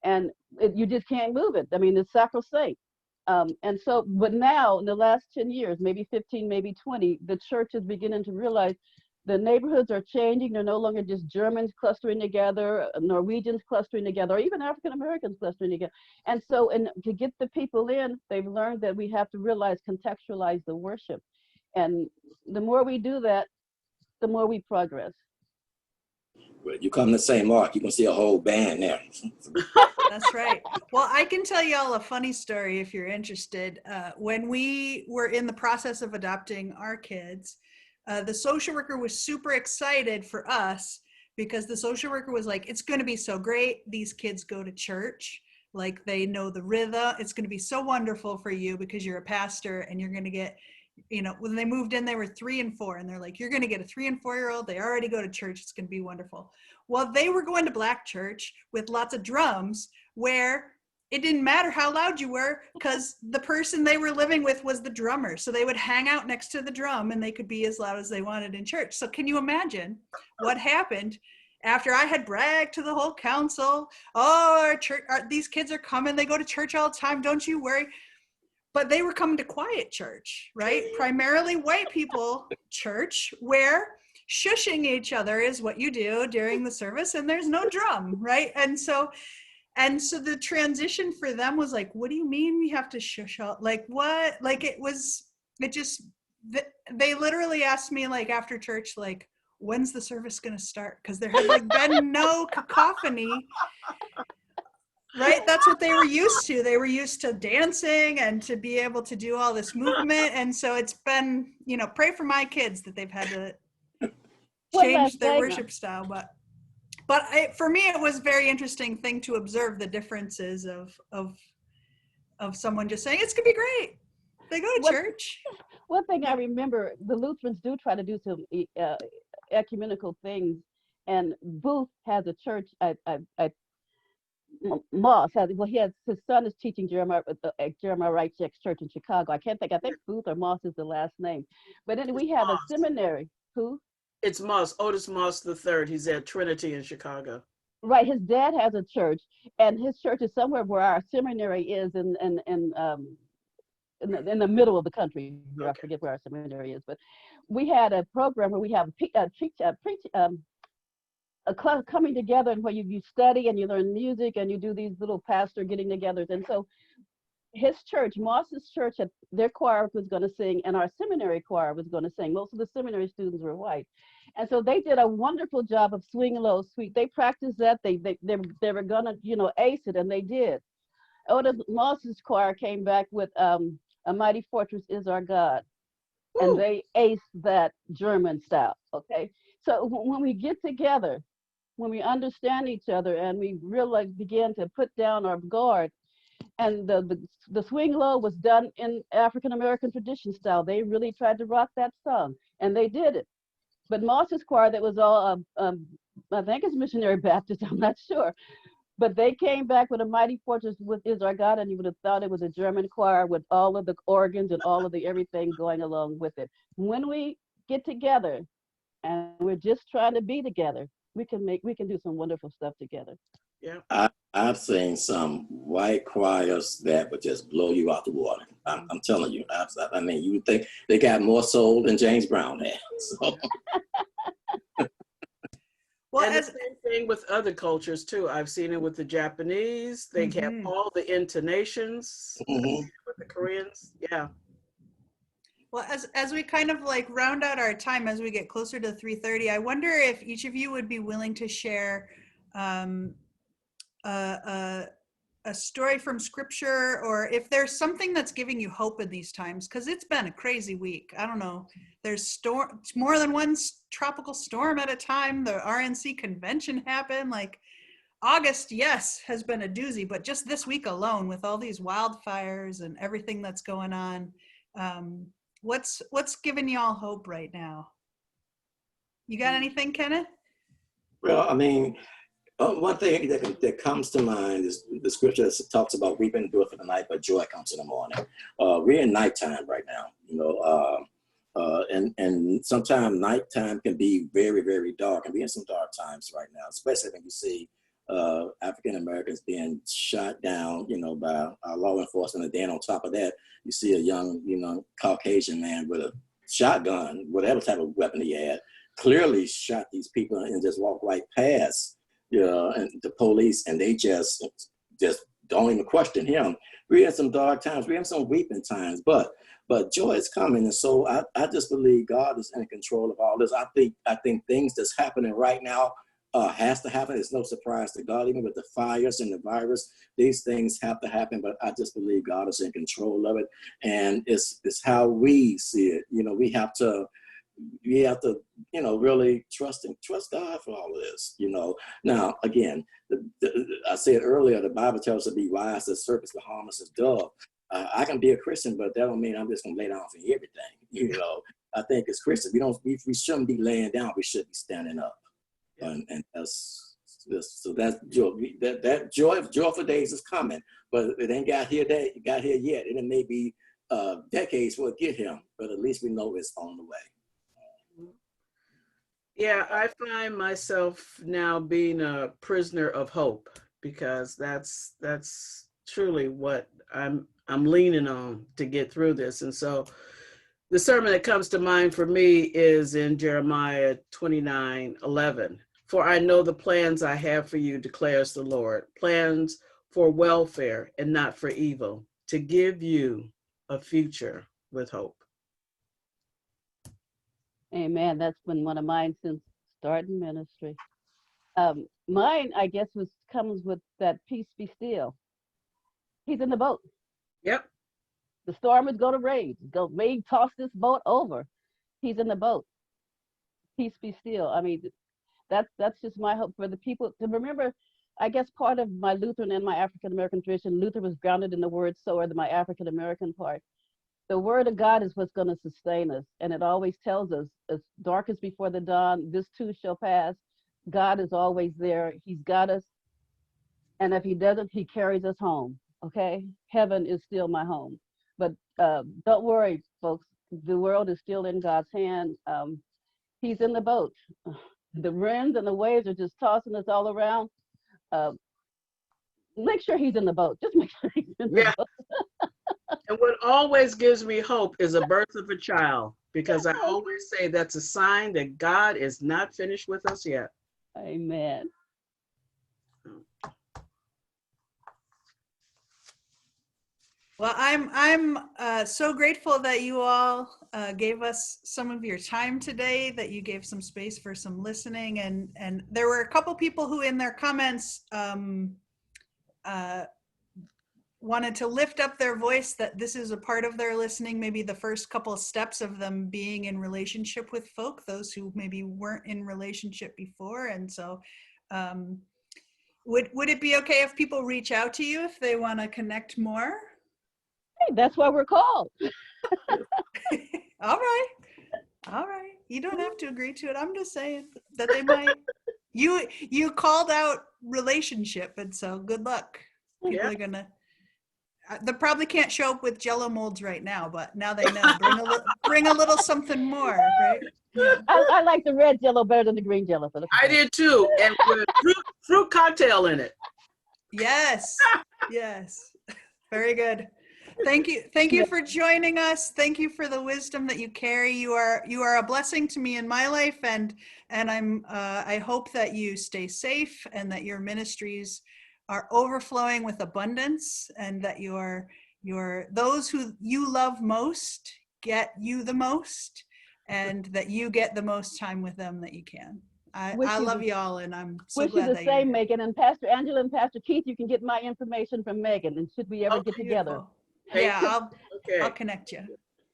And you just can't move it. I mean, it's sacrosanct. And so, but now in the last 10 years, maybe 15, maybe 20, the church is beginning to realize the neighborhoods are changing. They're no longer just Germans clustering together, Norwegians clustering together, or even African Americans clustering together. And so, and to get the people in, they've learned that we have to realize, contextualize the worship. And the more we do that, the more we progress. Well, you come to St. Mark, you can see a whole band there. That's right. Well, I can tell y'all a funny story if you're interested. When we were in the process of adopting our kids, the social worker was super excited for us because the social worker was like, it's going to be so great. These kids go to church. Like, they know the rhythm. It's going to be so wonderful for you because you're a pastor and you're going to get, when they moved in, they were 3 and 4, and they're like, you're going to get a 3 and 4-year-old. They already go to church. It's going to be wonderful. Well, they were going to black church with lots of drums where it didn't matter how loud you were because the person they were living with was the drummer. So they would hang out next to the drum and they could be as loud as they wanted in church. So can you imagine what happened after I had bragged to the whole council? Oh, our church, these kids are coming. They go to church all the time. Don't you worry. But they were coming to quiet church, right? Primarily white people church, where shushing each other is what you do during the service, and there's no drum, right? And so the transition for them was like, what do you mean we have to shush all? Like, what? Like, they literally asked me, like, after church, like, when's the service going to start? Because there had like been no cacophony. Right? That's what they were used to. They were used to dancing and to be able to do all this movement. And so it's been, pray for my kids that they've had to change their worship style. But for me, it was a very interesting thing to observe the differences of someone just saying, it's going to be great. They go to church. One thing I remember, the Lutherans do try to do some ecumenical things. And Booth has a church at Moss has, his son is teaching Jeremiah Wright Church in Chicago. I think Booth or Moss is the last name. But then we have a seminary. Who? It's Moss, Otis Moss III. He's at Trinity in Chicago. Right. His dad has a church, and his church is somewhere where our seminary is in the middle of the country. Okay. I forget where our seminary is, but we had a program where we have a club coming together, and where you study and you learn music and you do these little pastor getting togethers. And so his church, Moss's church, their choir was going to sing, and our seminary choir was going to sing. Most of the seminary students were white. And so they did a wonderful job of Swing Low, Sweet. They practiced that. They were going to ace it, and they did. Otis Moss's choir came back with A Mighty Fortress Is Our God. Woo! And they aced that German style, okay? So when we get together, when we understand each other and we really begin to put down our guard, and the swing low was done in African American tradition style. They really tried to rock that song, and they did it. But Moss's choir, that was all I think it's Missionary Baptist, I'm not sure. But they came back with a mighty fortress with Is Our God, and you would have thought it was a German choir with all of the organs and all of the everything going along with it. When we get together and we're just trying to be together, we can do some wonderful stuff together. Yeah. I've seen some white choirs that would just blow you out the water. I'm telling you. I mean, you would think they got more soul than James Brown had. So. Well, And the same thing with other cultures too. I've seen it with the Japanese. They have all the intonations. I've seen it with the Koreans. Yeah. Well, as we kind of like round out our time as we get closer to 3:30, I wonder if each of you would be willing to share a story from scripture, or if there's something that's giving you hope in these times, because it's been a crazy week. I don't know. There's more than one tropical storm at a time. The RNC convention happened. Like August, yes, has been a doozy, but just this week alone with all these wildfires and everything that's going on, what's giving y'all hope right now? You got anything, Kenneth? Well, I mean, one thing that comes to mind is the scripture that talks about weeping endure for the night, but joy comes in the morning. We're in nighttime right now, you know, and sometimes nighttime can be very, very dark, and we're in some dark times right now, especially when you see African Americans being shot down, you know, by law enforcement. And then on top of that, you see a young, you know, Caucasian man with a shotgun, whatever type of weapon he had, clearly shot these people and just walked right past, you know, and the police, and they just don't even question him. We're in some dark times. We're in some weeping times, but joy is coming. And so I just believe God is in control of all this. I think things that's happening right now has to happen. It's no surprise to God, even with the fires and the virus, these things have to happen, but I just believe God is in control of it. And it's how we see it. You know, we have to, you know, really trust God for all of this, you know. Now, again, I said earlier, the Bible tells us to be wise as serpents, but harmless as dove. I can be a Christian, but that don't mean I'm just gonna lay down for everything. You know, I think as Christians, we shouldn't be laying down. We should be standing up, and that's so that's joy. That joyful days is coming, but it ain't got here yet, and it may be decades before it get here, but at least we know it's on the way. Yeah, I find myself now being a prisoner of hope, because that's truly what I'm leaning on to get through this. And so the sermon that comes to mind for me is in Jeremiah 29:11. For I know the plans I have for you, declares the Lord, plans for welfare and not for evil, to give you a future with hope. Amen. That's been one of mine since starting ministry. Mine, I guess, comes with that peace be still. He's in the boat. Yep. The storm is going to rage. May toss this boat over. He's in the boat. Peace be still. I mean, that's just my hope for the people to remember. I guess part of my Lutheran and my African American tradition, Luther was grounded in the word sower, my African American part. The word of God is what's going to sustain us. And it always tells us, as dark as before the dawn, this too shall pass. God is always there. He's got us. And if he doesn't, he carries us home. Okay? Heaven is still my home. But don't worry, folks. The world is still in God's hand. He's in the boat. The winds and the waves are just tossing us all around. Make sure he's in the boat. Just make sure he's in the boat. And what always gives me hope is a birth of a child, because I always say that's a sign that God is not finished with us yet. Amen. Well, I'm so grateful that you all gave us some of your time today, that you gave some space for some listening, and there were a couple people who in their comments wanted to lift up their voice, that this is a part of their listening, maybe the first couple of steps of them being in relationship with folk, those who maybe weren't in relationship before. And so would it be okay if people reach out to you if they want to connect more? Hey, that's why we're called. All right. You don't have to agree to it. I'm just saying that they might. You called out relationship, and so good luck. People Yeah. are gonna. They probably can't show up with Jello molds right now, but now they know. Bring a little something more, right? Yeah. I like the red Jello better than the green Jello. So I did too, and with fruit cocktail in it. Yes. Yes. Very good. Thank you for joining us. Thank you for the wisdom that you carry. You are a blessing to me in my life, and I hope that you stay safe and that your ministries are overflowing with abundance, and that your those who you love most get you the most, and that you get the most time with them that you can. I love you all, and I'm so wish you glad the that you're same, here. Megan. And Pastor Angela and Pastor Keith, you can get my information from Megan. And should we ever Oh, get together? Beautiful. Thank Yeah, you. I'll Okay. connect you.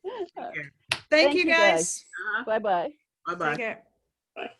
Okay. Thank Thank you you, guys. guys. Bye-bye. Bye bye. Take care. Bye.